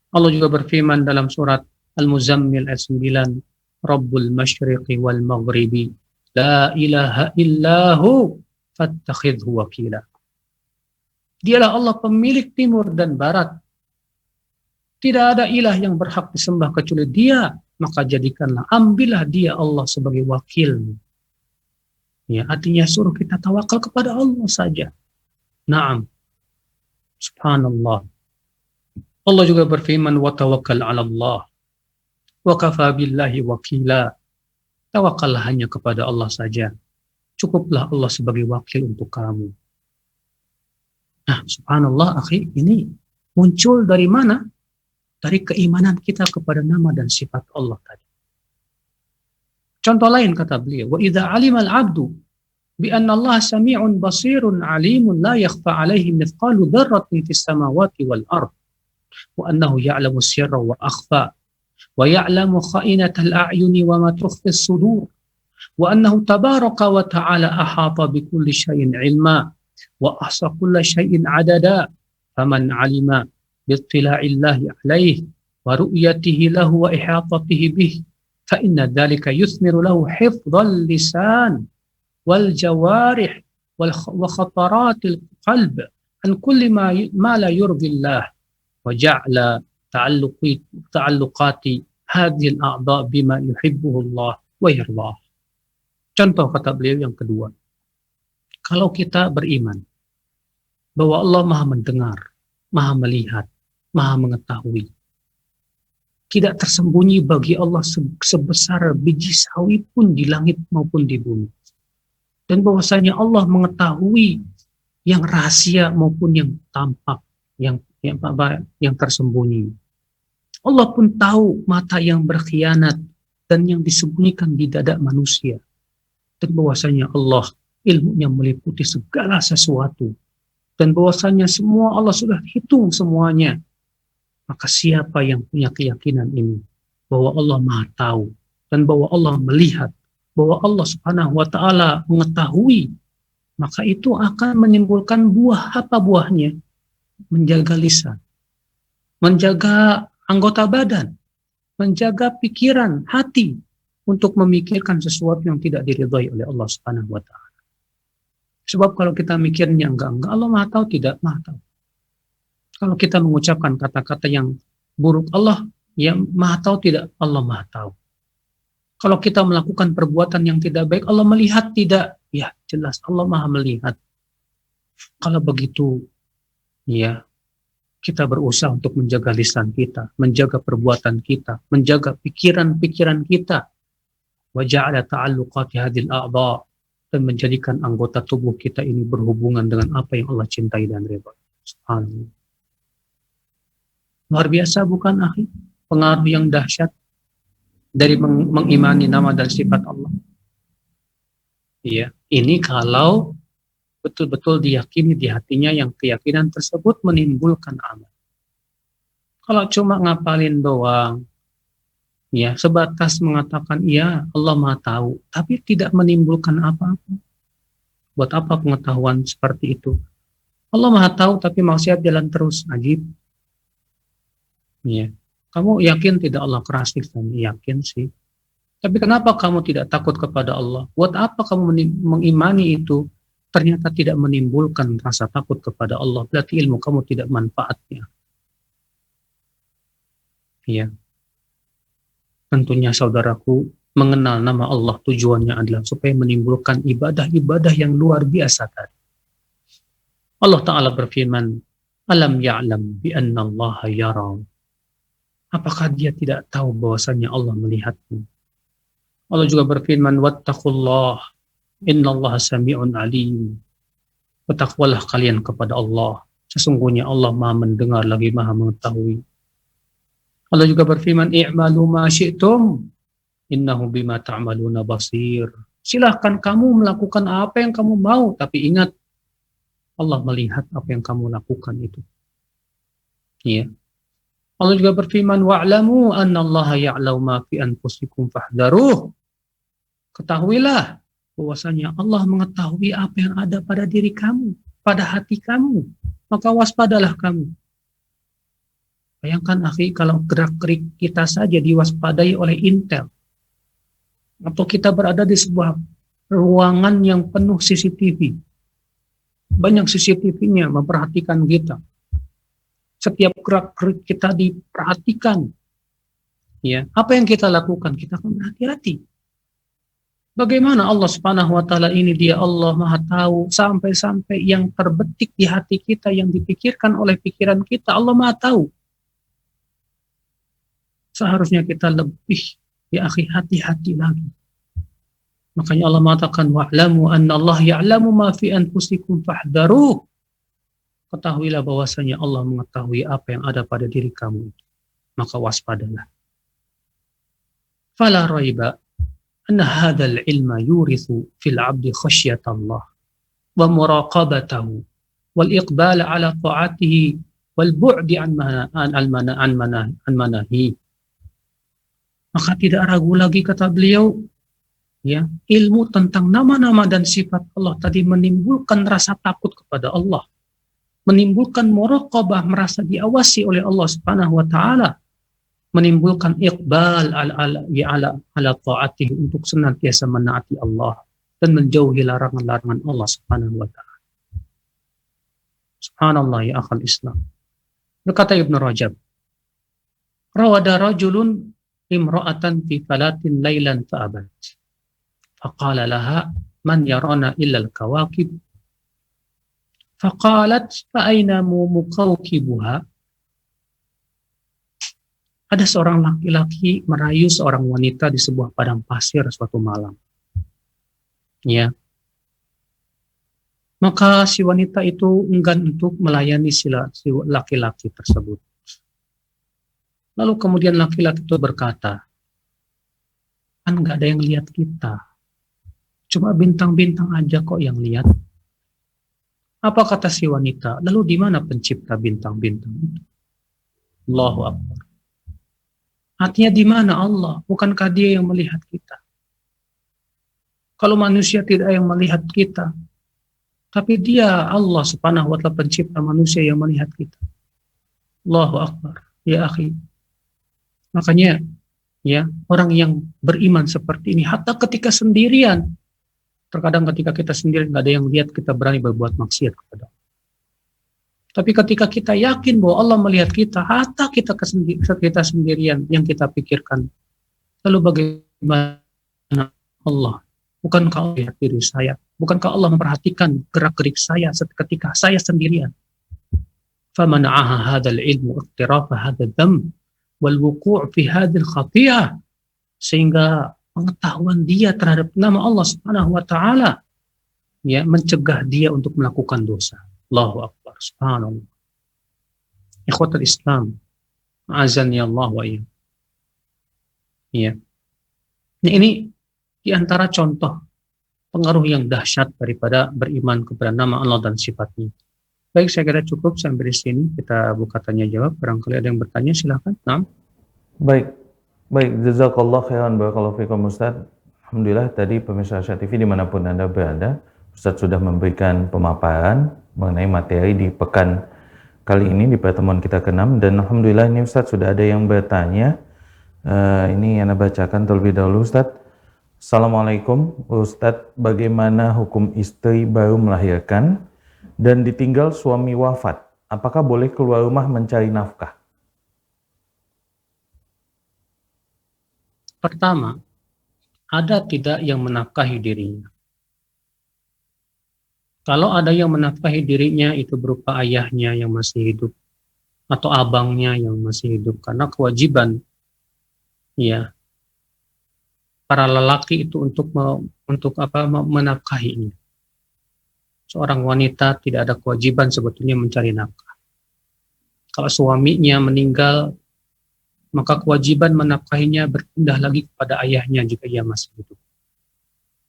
Allah juga berfirman dalam surat Al-Muzammil ayat 9, Rabbul Masyriqi wal Maghribi, la ilaha illahu fattakhidhu wakila. Dialah Allah pemilik timur dan barat. Tidak ada ilah yang berhak disembah kecuali Dia, maka jadikanlah, ambillah Dia Allah sebagai wakil. Ya, artinya suruh kita tawakal kepada Allah saja. Naam. Subhanallah. Allah juga berfirman, wa tawakkal 'ala Allah wa kafa billahi wakila. Tawakallah hanya kepada Allah saja. Cukuplah Allah sebagai wakil untuk kamu. Nah, subhanallah, akhi, ini muncul dari mana? Dari keimanan kita kepada nama dan sifat Allah tadi. Contoh lain kata beliau, wa idza 'alima al-'abdu bi anna Allah sami'un basirun 'alimun la yakhfa 'alaihi mithqalu dzarratin fis samawati wal ard wa annahu ya'lamu sirra wa akhfa wa ya'lamu kha'inatal a'yuni wa ma tukhfi as-sudur wa annahu tabaraka wa ta'ala ahata bi kulli syai'in 'ilma wa ahsa kulli syai'in 'adada faman 'alima biittila'illahi 'alaihi wa ru'yatihi lahu wa ihatatihi bihi fa inna dzalika yuthmiru lahu hifdzal lisan wal jawarih wa khataratil qalb an kulli ma la yurdillah wa ja'ala ta'alluqati hadhihi al-a'dha bima yuhibbuhu Allah wa yardah. Contoh kata beliau yang kedua, kalau kita beriman bahwa Allah Maha mendengar, Maha melihat, Maha mengetahui, tidak tersembunyi bagi Allah sebesar biji sawi pun di langit maupun di bumi, dan bahwasanya Allah mengetahui yang rahasia maupun yang tampak, yang tersembunyi. Allah pun tahu mata yang berkhianat dan yang disembunyikan di dada manusia. Dan bahwasanya Allah ilmunya meliputi segala sesuatu. Dan bahwasanya semua Allah sudah hitung semuanya. Maka siapa yang punya keyakinan ini, bahwa Allah Maha tahu, dan bahwa Allah melihat, bahwa Allah Subhanahu wa Ta'ala mengetahui, maka itu akan menimbulkan buah. Apa buahnya? Menjaga lisan, menjaga anggota badan, menjaga pikiran, hati, untuk memikirkan sesuatu yang tidak diridhai oleh Allah Subhanahu wa Ta'ala. Sebab kalau kita mikirnya enggak, Allah Maha tahu, tidak Maha tahu. Kalau kita mengucapkan kata-kata yang buruk, Allah yang Maha tahu, tidak, Allah Maha tahu. Kalau kita melakukan perbuatan yang tidak baik, Allah melihat, tidak, ya jelas Allah Maha melihat. Kalau begitu, ya kita berusaha untuk menjaga lisan kita, menjaga perbuatan kita, menjaga pikiran-pikiran kita. Wa ja'ala ta'alluqati hadhil a'dha, dan menjadikan anggota tubuh kita ini berhubungan dengan apa yang Allah cintai dan ridha. Subhanallah. Luar biasa bukan, akhi? Pengaruh yang dahsyat dari mengimani nama dan sifat Allah. Iya, ini kalau betul-betul diyakini di hatinya, yang keyakinan tersebut menimbulkan amal. Kalau cuma ngapalin doang, ya sebatas mengatakan iya Allah Maha tahu, tapi tidak menimbulkan apa-apa. Buat apa pengetahuan seperti itu? Allah Maha tahu tapi maksiat jalan terus, ajib. Ya, kamu yakin tidak Allah keras siksa? Yakin sih. Tapi kenapa kamu tidak takut kepada Allah? Buat apa kamu mengimani itu? Ternyata tidak menimbulkan rasa takut kepada Allah. Berarti ilmu kamu tidak manfaatnya. Ya. Tentunya saudaraku, mengenal nama Allah tujuannya adalah supaya menimbulkan ibadah-ibadah yang luar biasa tadi. Allah Ta'ala berfirman, Alam ya'lam bi anna Allah yara. Apakah dia tidak tahu bahwasanya Allah melihatmu? Allah juga berfirman, wattaqullah innallaha sami'un alim. Bertakwalah kalian kepada Allah. Sesungguhnya Allah Maha mendengar lagi Maha mengetahui. Allah juga berfirman, i'malu ma syi'tum innahu bima ta'maluna basir. Silahkan kamu melakukan apa yang kamu mau, tapi ingat Allah melihat apa yang kamu lakukan itu. Iya. Allah juga berfirman, wa'lamu annallaha ya'lamu ma fi anfusikum fahdharuh. Ketahuilah bahwasanya Allah mengetahui apa yang ada pada diri kamu, pada hati kamu. Maka waspadalah kamu. Bayangkan akhi, kalau gerak-gerik kita saja diwaspadai oleh Intel, atau kita berada di sebuah ruangan yang penuh CCTV, banyak CCTV-nya memperhatikan kita, setiap gerak-gerik kita diperhatikan, ya, apa yang kita lakukan kita akan berhati-hati. Bagaimana Allah Subhanahu wa taala ini, dia Allah Maha tahu sampai-sampai yang terbetik di hati kita, yang dipikirkan oleh pikiran kita, Allah Maha tahu. Seharusnya kita lebih, ya akhi, hati-hati lagi. Makanya Allah mengatakan, wa'lamu annallaha ya'lamu ma fi anfusikum fahdharuh. Ketahuilah bahwasanya Allah mengetahui apa yang ada pada diri kamu, maka waspadalah. Fala raiba anna hadzal ilma yurithu fil 'abdi khasyatallah wa muraqabatahu wal iqbal 'ala ta'atihi wal bu'di an manahi. Maka tidak ragu lagi, kata beliau, ya, ilmu tentang nama-nama dan sifat Allah tadi menimbulkan rasa takut kepada Allah, menimbulkan muraqabah, merasa diawasi oleh Allah Subhanahu wa taala, menimbulkan iqbal ala ta'atihi, untuk senantiasa menaati Allah dan menjauhi larangan-larangan Allah Subhanahu wa taala. Subhanallah ya akhal Islam. Berkata Ibnu Rajab, rawada rajulun imra'atan fi falatin laylan fa'abat. Faqala laha man yarana illa al-kawakib. Faqalat fa'aina mukawkibuha. Ada seorang laki-laki merayu seorang wanita di sebuah padang pasir suatu malam. Ya. Maka si wanita itu enggan untuk melayani si laki-laki tersebut. Lalu kemudian laki-laki itu berkata, kan nggak ada yang lihat kita, cuma bintang-bintang aja kok yang lihat. Apa kata si wanita? Lalu di mana pencipta bintang-bintang itu? Allahu Akbar. Artinya di mana Allah? Bukankah Dia yang melihat kita? Kalau manusia tidak yang melihat kita, tapi Dia, Allah Subhanahu wa taala, pencipta manusia, yang melihat kita. Allahu Akbar. Ya akhi. Makanya, ya, orang yang beriman seperti ini, hatta ketika sendirian, terkadang ketika kita sendirian nggak ada yang lihat, kita berani berbuat maksiat kepada Allah. Tapi ketika kita yakin bahwa Allah melihat kita, hatta kita sendirian, yang kita pikirkan, lalu bagaimana Allah? Bukankah Allah melihat diri saya? Bukankah Allah memperhatikan gerak-gerik saya ketika saya sendirian? فَمَنَعَهَا هَذَا الْعِلْمُ اقْتِرَافَ هَذَا الذَّنْبِ وَالْوُقُوعُ فِي هَذِهِ الْخَطِيئَةِ. Sehingga pengetahuan dia terhadap nama Allah Subhanahu wa taala, ya, mencegah dia untuk melakukan dosa. Allahu Akbar. Subhanallah. Ikhwatul Islam, azani Allah wa iyyakum. Ya. Nah, ini di antara contoh pengaruh yang dahsyat daripada beriman kepada nama Allah dan sifatnya. Baik, saya kira cukup sampai di sini. Kita buka tanya jawab. Barangkali ada yang bertanya, silakan. Nah. Baik, jazakallah khairan, barakallahu fikum Ustaz. Alhamdulillah, tadi pemirsa Asia TV dimanapun Anda berada, Ustaz sudah memberikan pemaparan mengenai materi di pekan kali ini, di pertemuan kita ke-6, dan Alhamdulillah ini Ustaz sudah ada yang bertanya. Ini yang Anda bacakan terlebih dahulu, Ustaz. Assalamualaikum Ustaz, bagaimana hukum istri baru melahirkan dan ditinggal suami wafat? Apakah boleh keluar rumah mencari nafkah? Pertama, ada tidak yang menafkahi dirinya? Kalau ada yang menafkahi dirinya, itu berupa ayahnya yang masih hidup atau abangnya yang masih hidup, karena kewajiban, ya, para lelaki itu untuk menafkahinya. Seorang wanita tidak ada kewajiban sebetulnya mencari nafkah. Kalau suaminya meninggal, maka kewajiban menafkahinya berpindah lagi kepada ayahnya jika ia masih hidup.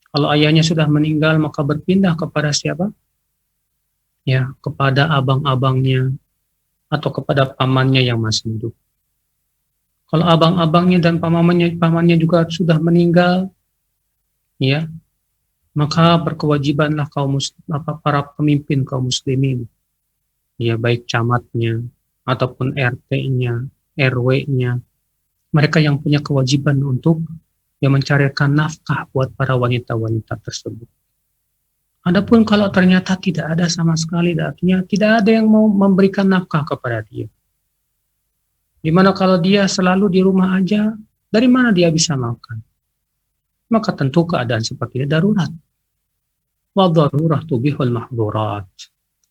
Kalau ayahnya sudah meninggal, maka berpindah kepada siapa? Ya, kepada abang-abangnya atau kepada pamannya yang masih hidup. Kalau abang-abangnya dan pamannya juga sudah meninggal, ya, maka berkewajibanlah para pemimpin kaum muslimin, ya, baik camatnya ataupun RT-nya, RW-nya, mereka yang punya kewajiban untuk mencarikan nafkah buat para wanita-wanita tersebut. Adapun kalau ternyata tidak ada sama sekali, artinya tidak ada yang mau memberikan nafkah kepada dia. Dimana kalau dia selalu di rumah aja, dari mana dia bisa makan? Maka tentu keadaan seperti ini darurat. Wa darurat tubihul mahdurat.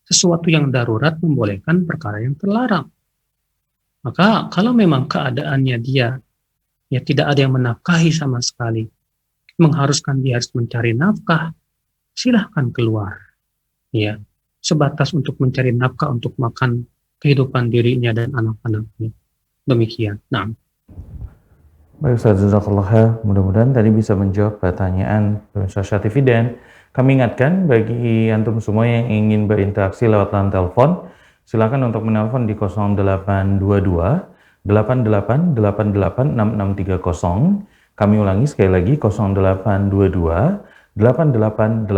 Sesuatu yang darurat membolehkan perkara yang terlarang. Maka kalau memang keadaannya dia tidak ada yang menafkahi sama sekali, mengharuskan dia harus mencari nafkah, silahkan keluar. Ya, sebatas untuk mencari nafkah untuk makan kehidupan dirinya dan anak-anaknya. Demikian. Nah. Baik Ustaz, jazakallah khair. Mudah-mudahan tadi bisa menjawab pertanyaan pemirsa Syah TV, dan kami ingatkan bagi antum semua yang ingin berinteraksi lewat line telepon, silakan untuk menelpon di 0822 8888 6630. Kami ulangi sekali lagi 0822 8888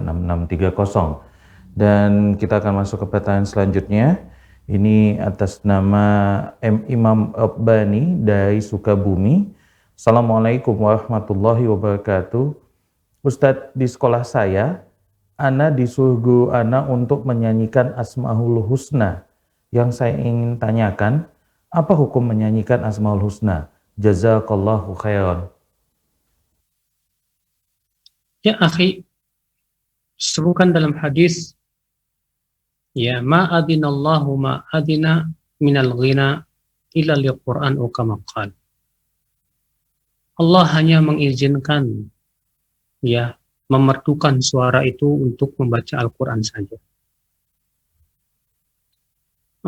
6630. Dan kita akan masuk ke pertanyaan selanjutnya. Ini atas nama Imam Abbani dari Sukabumi. Assalamualaikum warahmatullahi wabarakatuh. Ustadz, di sekolah saya, ana disuruh guru ana untuk menyanyikan Asmaul Husna. Yang saya ingin tanyakan, apa hukum menyanyikan Asmaul Husna? Jazakallahu khairan. Ya akhi, sebutkan dalam hadis, ya, ma adinallahu ma adina minal ghina illa liqur'an kama qala. Allah hanya mengizinkan, ya, memertukan suara itu untuk membaca Al-Quran saja.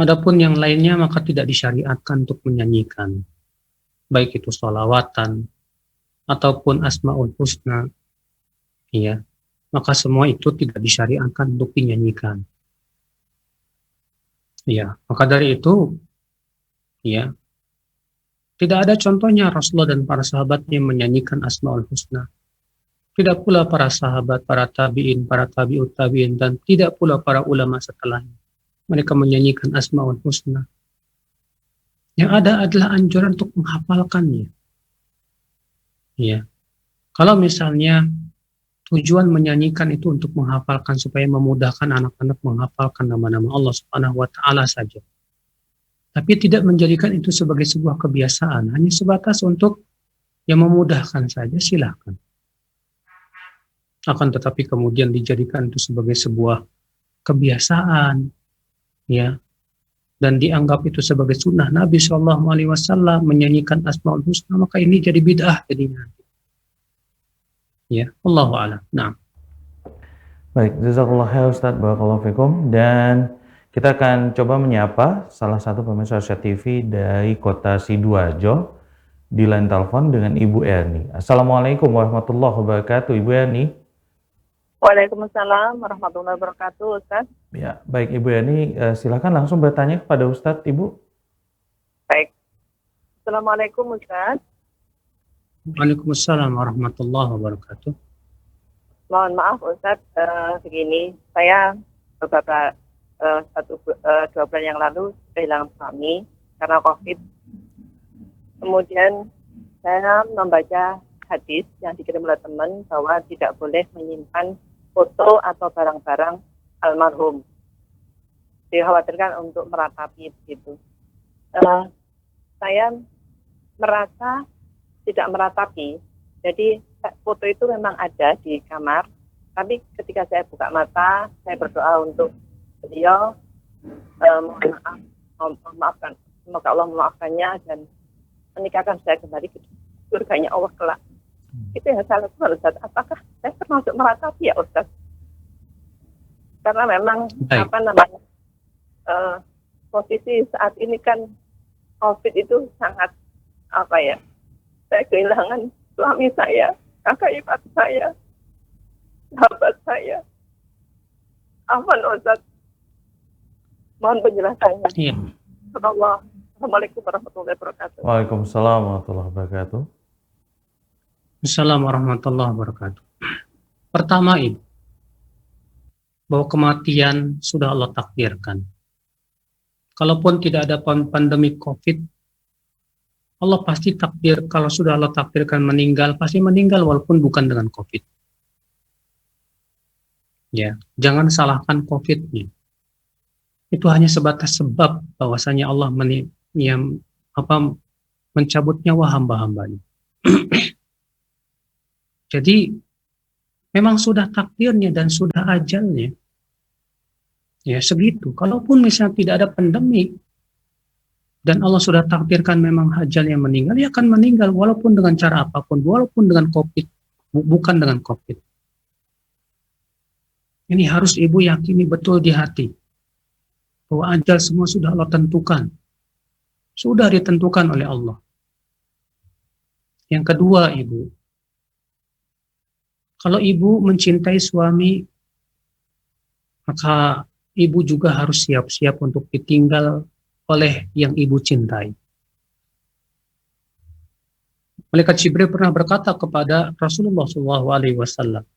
Adapun yang lainnya maka tidak disyariatkan untuk menyanyikan, baik itu sholawatan ataupun Asmaul Husna, ya, maka semua itu tidak disyariatkan untuk dinyanyikan. Ya, maka dari itu, ya, tidak ada contohnya Rasulullah dan para sahabatnya menyanyikan Asmaul Husna. Tidak pula para sahabat, para tabi'in, para tabi'ut tabi'in, dan tidak pula para ulama setelahnya. Mereka menyanyikan Asmaul Husna. Yang ada adalah anjuran untuk menghafalkannya. Ya. Kalau misalnya tujuan menyanyikan itu untuk menghafalkan supaya memudahkan anak-anak menghafalkan nama-nama Allah Subhanahu wa taala saja. Tapi tidak menjadikan itu sebagai sebuah kebiasaan, hanya sebatas untuk yang memudahkan saja, silakan. Akan tetapi kemudian dijadikan itu sebagai sebuah kebiasaan, ya, dan dianggap itu sebagai sunnah Nabi Shallallahu Alaihi Wasallam menyanyikan Asmaul Husna, maka ini jadi bid'ah jadinya. Ya, Allahu a'lam. Nah. Baik, jazakallah khair Ustaz, barakallahu fikum. Dan kita akan coba menyapa salah satu pemirsa Syah TV dari kota Sidoarjo di line telepon dengan Ibu Erni. Assalamualaikum warahmatullahi wabarakatuh, Ibu Erni. Waalaikumsalam warahmatullahi wabarakatuh, Ustaz. Ya, baik Ibu Erni, silakan langsung bertanya kepada Ustaz, Ibu. Baik. Assalamualaikum, Ustaz. Waalaikumsalam warahmatullahi wabarakatuh. Mohon maaf, Ustaz, begini, saya beberapa 2 bulan yang lalu kehilangan suami karena COVID. Kemudian saya membaca hadis yang dikirim oleh teman bahwa tidak boleh menyimpan foto atau barang-barang almarhum. Dikhawatirkan untuk meratapi begitu. Saya merasa tidak meratapi, jadi foto itu memang ada di kamar, tapi ketika saya buka mata, saya berdoa untuk beliau, maafkan, semoga Allah memaafkannya dan menikahkan saya kembali ke surganya Allah kelak. Itu yang saya lakukan, Ustaz. Apakah saya termasuk meratapi ya, Ustaz? Karena memang posisi saat ini kan COVID itu sangat saya kehilangan suami saya, kakak ipar saya, sahabat saya. Afwan, Ustaz. Mohon penjelasannya. Iya. Allah Assalamualaikum warahmatullahi wabarakatuh. Waalaikumsalam warahmatullahi wabarakatuh. Assalamualaikum warahmatullahi wabarakatuh. Pertama, Ibu, bahwa kematian sudah Allah takdirkan. Kalaupun tidak ada pandemi COVID, Allah pasti takdir, kalau sudah Allah takdirkan meninggal, pasti meninggal walaupun bukan dengan COVID. Ya, jangan salahkan COVID-nya. Itu hanya sebatas sebab bahwasanya Allah mencabut nyawa hamba-hambanya. Jadi memang sudah takdirnya dan sudah ajalnya. Ya, segitu. Kalaupun misalnya tidak ada pandemi dan Allah sudah takdirkan memang ajalnya meninggal, dia akan meninggal walaupun dengan cara apapun, walaupun dengan COVID, bukan dengan COVID. Ini harus Ibu yakini betul di hati bahwa ajal semua sudah Allah tentukan. Sudah ditentukan oleh Allah. Yang kedua, Ibu, kalau Ibu mencintai suami, maka Ibu juga harus siap-siap untuk ditinggal oleh yang Ibu cintai. Malaikat Jibril pernah berkata kepada Rasulullah SAW,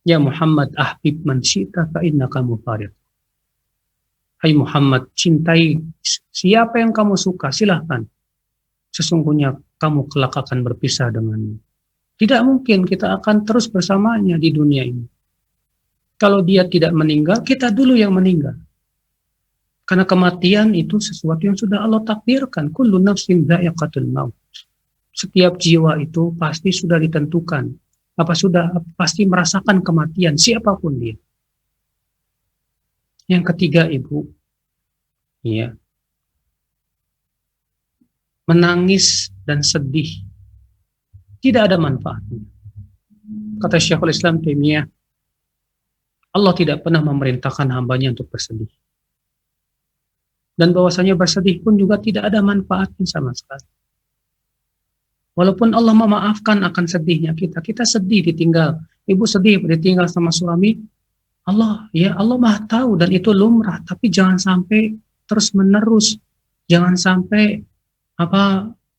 "Ya Muhammad, ahbib man syi'ta fa innaka mufariq." Hai Muhammad, cintai siapa yang kamu suka, silahkan. Sesungguhnya kamu kelak akan berpisah dengannya. Tidak mungkin kita akan terus bersamanya di dunia ini. Kalau dia tidak meninggal, kita dulu yang meninggal. Karena kematian itu sesuatu yang sudah Allah takdirkan. Kullu nafsin dha'iqatul maut. Setiap jiwa itu pasti sudah ditentukan. Pasti merasakan kematian, siapapun dia. Yang ketiga, Ibu, ya, menangis dan sedih tidak ada manfaatnya. Kata Syekhul Islam Taimiyah, Allah tidak pernah memerintahkan hambanya untuk bersedih. Dan bahwasanya bersedih pun juga tidak ada manfaatnya sama sekali. Walaupun Allah memaafkan akan sedihnya kita sedih ditinggal. Ibu sedih ditinggal sama suami, Allah Maha tahu dan itu lumrah, tapi jangan sampai terus menerus. Jangan sampai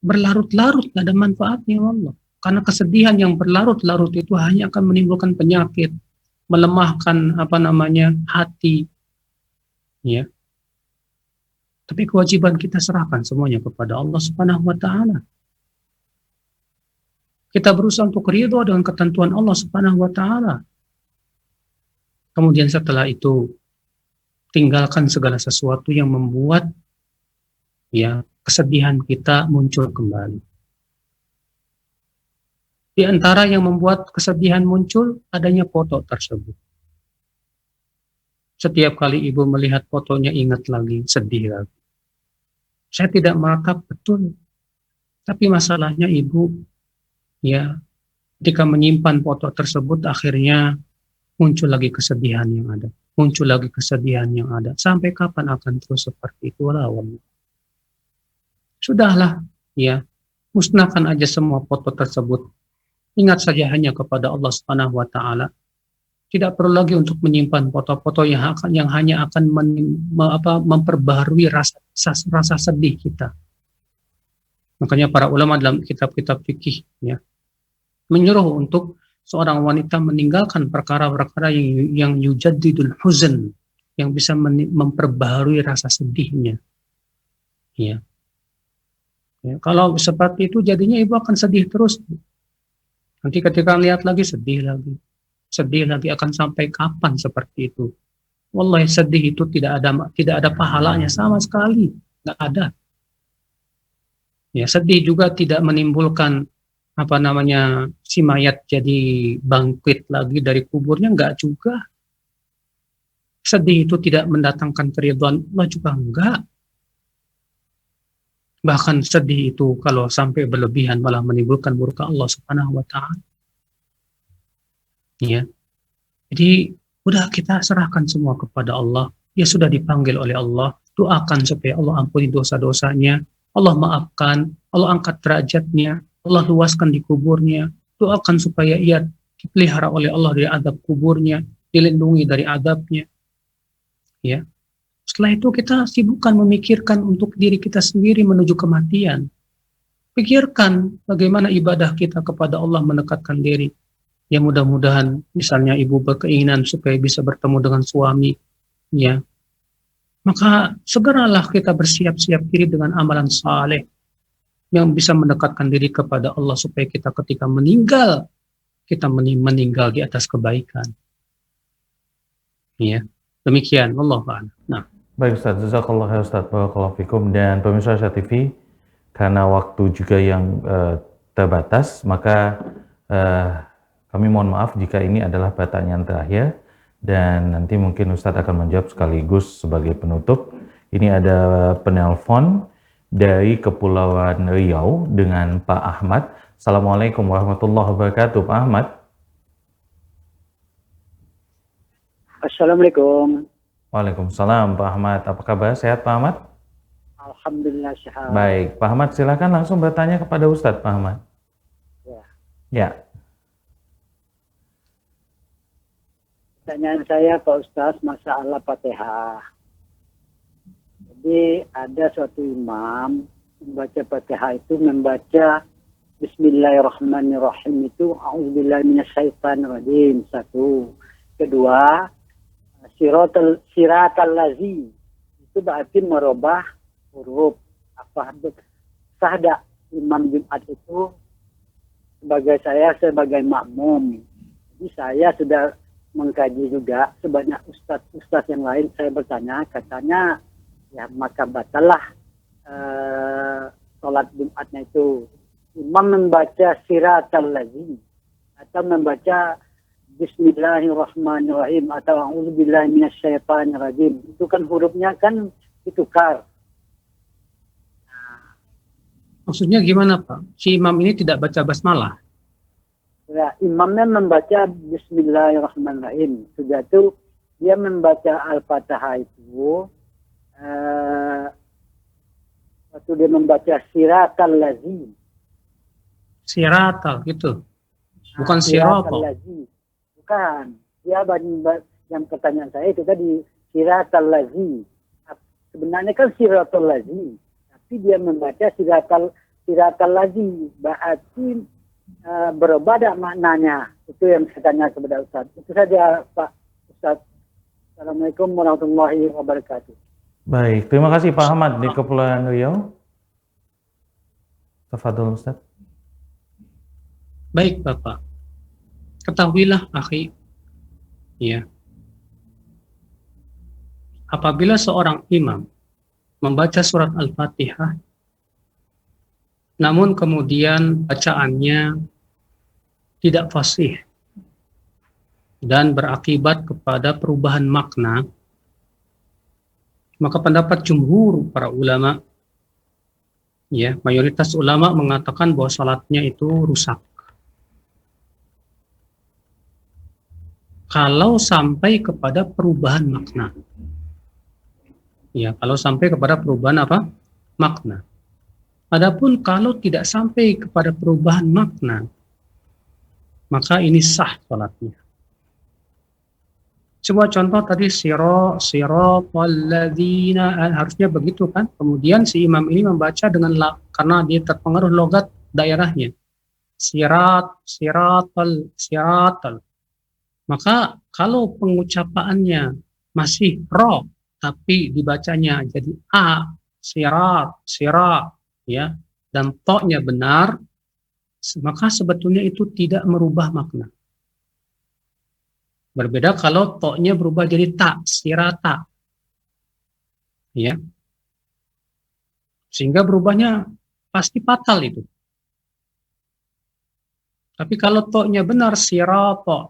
berlarut-larut, tidak ada manfaatnya Allah. Karena kesedihan yang berlarut-larut itu hanya akan menimbulkan penyakit, melemahkan hati. Ya. Tapi kewajiban kita serahkan semuanya kepada Allah Subhanahu wa taala. Kita berusaha untuk ridho dengan ketentuan Allah Subhanahu wa taala. Kemudian setelah itu tinggalkan segala sesuatu yang membuat kesedihan kita muncul kembali. Di antara yang membuat kesedihan muncul adanya foto tersebut. Setiap kali Ibu melihat fotonya ingat lagi, sedih lagi. Saya tidak meratap betul. Tapi masalahnya Ibu ketika menyimpan foto tersebut akhirnya muncul lagi kesedihan yang ada. Muncul lagi kesedihan yang ada. Sampai kapan akan terus seperti itu? Sudahlah, musnahkan aja semua foto tersebut. Ingat saja hanya kepada Allah Subhanahu wa taala. Tidak perlu lagi untuk menyimpan foto-foto yang hanya akan memperbaharui rasa sedih kita. Makanya para ulama dalam kitab-kitab fikih menyuruh untuk seorang wanita meninggalkan perkara-perkara yang yujaddidul huzn, yang bisa memperbaharui rasa sedihnya. Kalau seperti itu jadinya Ibu akan sedih terus. Nanti ketika lihat lagi sedih lagi akan sampai kapan seperti itu? Wallahi sedih itu tidak ada pahalanya sama sekali, nggak ada. Sedih juga tidak menimbulkan si mayat jadi bangkit lagi dari kuburnya, enggak juga. Sedih itu tidak mendatangkan keridhaan Allah juga enggak. Bahkan sedih itu kalau sampai berlebihan malah menimbulkan murka Allah Subhanahu wa taala. Jadi udah kita serahkan semua kepada Allah. Dia sudah dipanggil oleh Allah, doakan supaya Allah ampuni dosa-dosanya, Allah maafkan, Allah angkat derajatnya, Allah luaskan di kuburnya, doakan supaya ia dipelihara oleh Allah dari azab kuburnya, dilindungi dari azabnya. Setelah itu kita sibukkan memikirkan untuk diri kita sendiri menuju kematian. Pikirkan bagaimana ibadah kita kepada Allah mendekatkan diri. Ya mudah-mudahan misalnya ibu berkeinginan supaya bisa bertemu dengan suami, ya. Maka segeralah kita bersiap-siap diri dengan amalan saleh yang bisa mendekatkan diri kepada Allah supaya kita ketika meninggal, kita meninggal di atas kebaikan. Ya, demikian Allah Ta'ala. Nah. Baik Ustaz, jazakallah khair Ustaz, barakallahu fikum. Dan pemirsa Syah TV, karena waktu juga yang terbatas, maka kami mohon maaf jika ini adalah pertanyaan terakhir. Dan nanti mungkin Ustadz akan menjawab sekaligus sebagai penutup. Ini ada penelpon dari Kepulauan Riau dengan Pak Ahmad. Assalamualaikum warahmatullahi wabarakatuh, Pak Ahmad. Assalamualaikum. Waalaikumsalam, Pak Ahmad. Apa kabar? Sehat, Pak Ahmad? Alhamdulillah sehat. Baik, Pak Ahmad silakan langsung bertanya kepada Ustadz, Pak Ahmad. Ya. Pertanyaan saya Pak Ustaz, masalah Fatihah. Jadi ada suatu imam membaca Fatihah itu membaca Bismillahirrahmanirrahim itu A'udzubillahi minasyaitonirrajim. Satu. Kedua, siratal lazi itu berarti merubah huruf. Apa sahda imam Jumat itu sebagai makmum. Jadi saya sudah mengkaji juga sebanyak ustaz yang lain, saya bertanya, katanya ya maka batalah sholat Jumatnya itu imam membaca siratal lazi atau membaca Bismillahirrahmanirrahim atau A'udzubillahi minasyaitonirrajim. Itu kan hurufnya kan ditukar. Maksudnya gimana Pak? Si imam ini tidak baca basmalah? Ya, imamnya membaca Bismillahirrahmanirrahim. Sudah itu dia membaca Al-Fatihah itu waktu dia membaca siratal lazi. Siratal gitu. Bukan siratal. Lazi. Bukan. Dia yang pertanyaan saya itu tadi siratal lazi. Sebenarnya kan siratal lazi, tapi dia membaca siratal lazi. Berarti berubah maknanya. Itu yang saya tanya kepada Ustaz. Itu saja Pak Ustaz. Assalamualaikum warahmatullahi wabarakatuh. Baik, terima kasih Pak Ahmad di Kepulauan Riau. Tafadhol Ustaz. Baik Bapak. Ketahuilah akhi, ya. Apabila seorang imam membaca surat Al-Fatihah namun kemudian bacaannya tidak fasih dan berakibat kepada perubahan makna, maka pendapat jumhur para ulama, ya, mayoritas ulama mengatakan bahwa salatnya itu rusak. Kalau sampai kepada perubahan makna. Ya, kalau sampai kepada perubahan apa? Makna. Adapun kalau tidak sampai kepada perubahan makna, maka ini sah salatnya. Sebuah contoh tadi siratal ladzina, harusnya begitu kan? Kemudian si imam ini membaca dengan karena dia terpengaruh logat daerahnya. Siratal. Maka kalau pengucapannya masih ro tapi dibacanya jadi a, sirat, ya, dan to-nya benar, maka sebetulnya itu tidak merubah makna. Berbeda kalau to-nya berubah jadi ta, sirata, ya, sehingga berubahnya pasti fatal itu. Tapi kalau to-nya benar, sirato,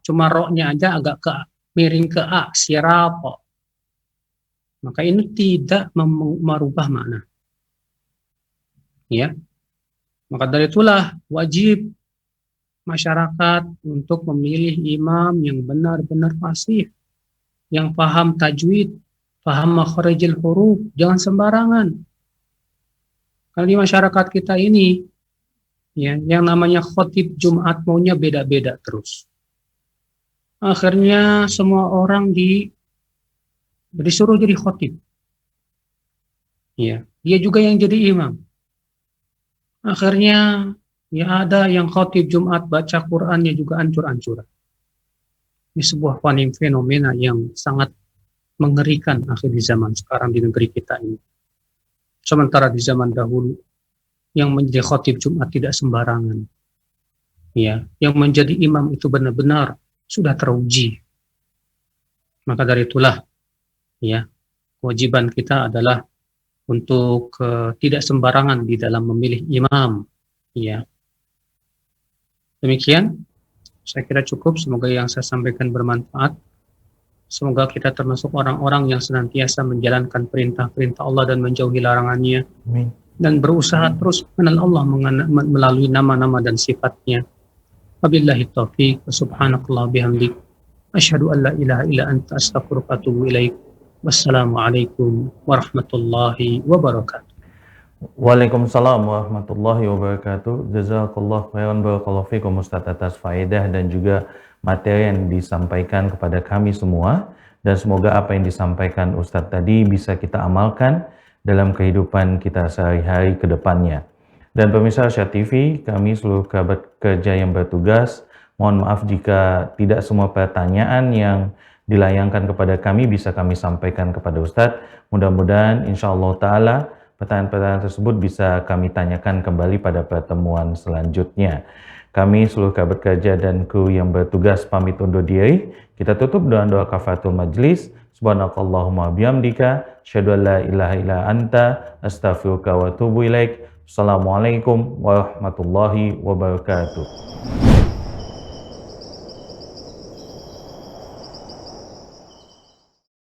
cuma ro-nya aja agak miring ke a, sirato, maka ini tidak merubah makna. Ya. Maka dari itulah wajib masyarakat untuk memilih imam yang benar-benar fasih, yang paham tajwid, paham makharijul huruf, jangan sembarangan. Karena di masyarakat kita ini, ya, yang namanya khotib Jumat maunya beda-beda terus. Akhirnya semua orang disuruh jadi khatib. Ya, dia juga yang jadi imam. Akhirnya ya ada yang khatib Jumat baca Qur'annya juga ancur-ancuran. Ini sebuah fenomena yang sangat mengerikan akhir di zaman sekarang di negeri kita ini. Sementara di zaman dahulu yang menjadi khatib Jumat tidak sembarangan. Ya, yang menjadi imam itu benar-benar sudah teruji. Maka dari itulah ya, kewajiban kita adalah untuk tidak sembarangan di dalam memilih imam. Ya. Demikian, saya kira cukup. Semoga yang saya sampaikan bermanfaat. Semoga kita termasuk orang-orang yang senantiasa menjalankan perintah-perintah Allah dan menjauhi larangannya. Amin. Dan berusaha terus mengenal Allah melalui nama-nama dan sifatnya. Wabillahi taufiq, subhanakallah bihamdik. Asyhadu an la ilaha illa anta astaghfiruka wa atubu ilaik. Wassalamualaikum warahmatullahi wabarakatuh. Waalaikumsalam warahmatullahi wabarakatuh. Jazakallah khairan, barakallahu fikum Ustaz atas faedah dan juga materi yang disampaikan kepada kami semua, dan semoga apa yang disampaikan Ustaz tadi bisa kita amalkan dalam kehidupan kita sehari-hari ke depannya. Dan pemirsa Arsyad TV, kami seluruh kerabat kerja yang bertugas, mohon maaf jika tidak semua pertanyaan yang dilayangkan kepada kami bisa kami sampaikan kepada Ustadz. Mudah-mudahan insyaallah ta'ala pertanyaan-pertanyaan tersebut bisa kami tanyakan kembali pada pertemuan selanjutnya. Kami seluruh kerabat kerja dan kru yang bertugas pamit undur diri. Kita tutup doa kafaratul majlis. Subhanakallahumma bihamdika asyhadu an la ilaha illa anta astaghfiruka wa atubu ilaik. Assalamualaikum warahmatullahi wabarakatuh.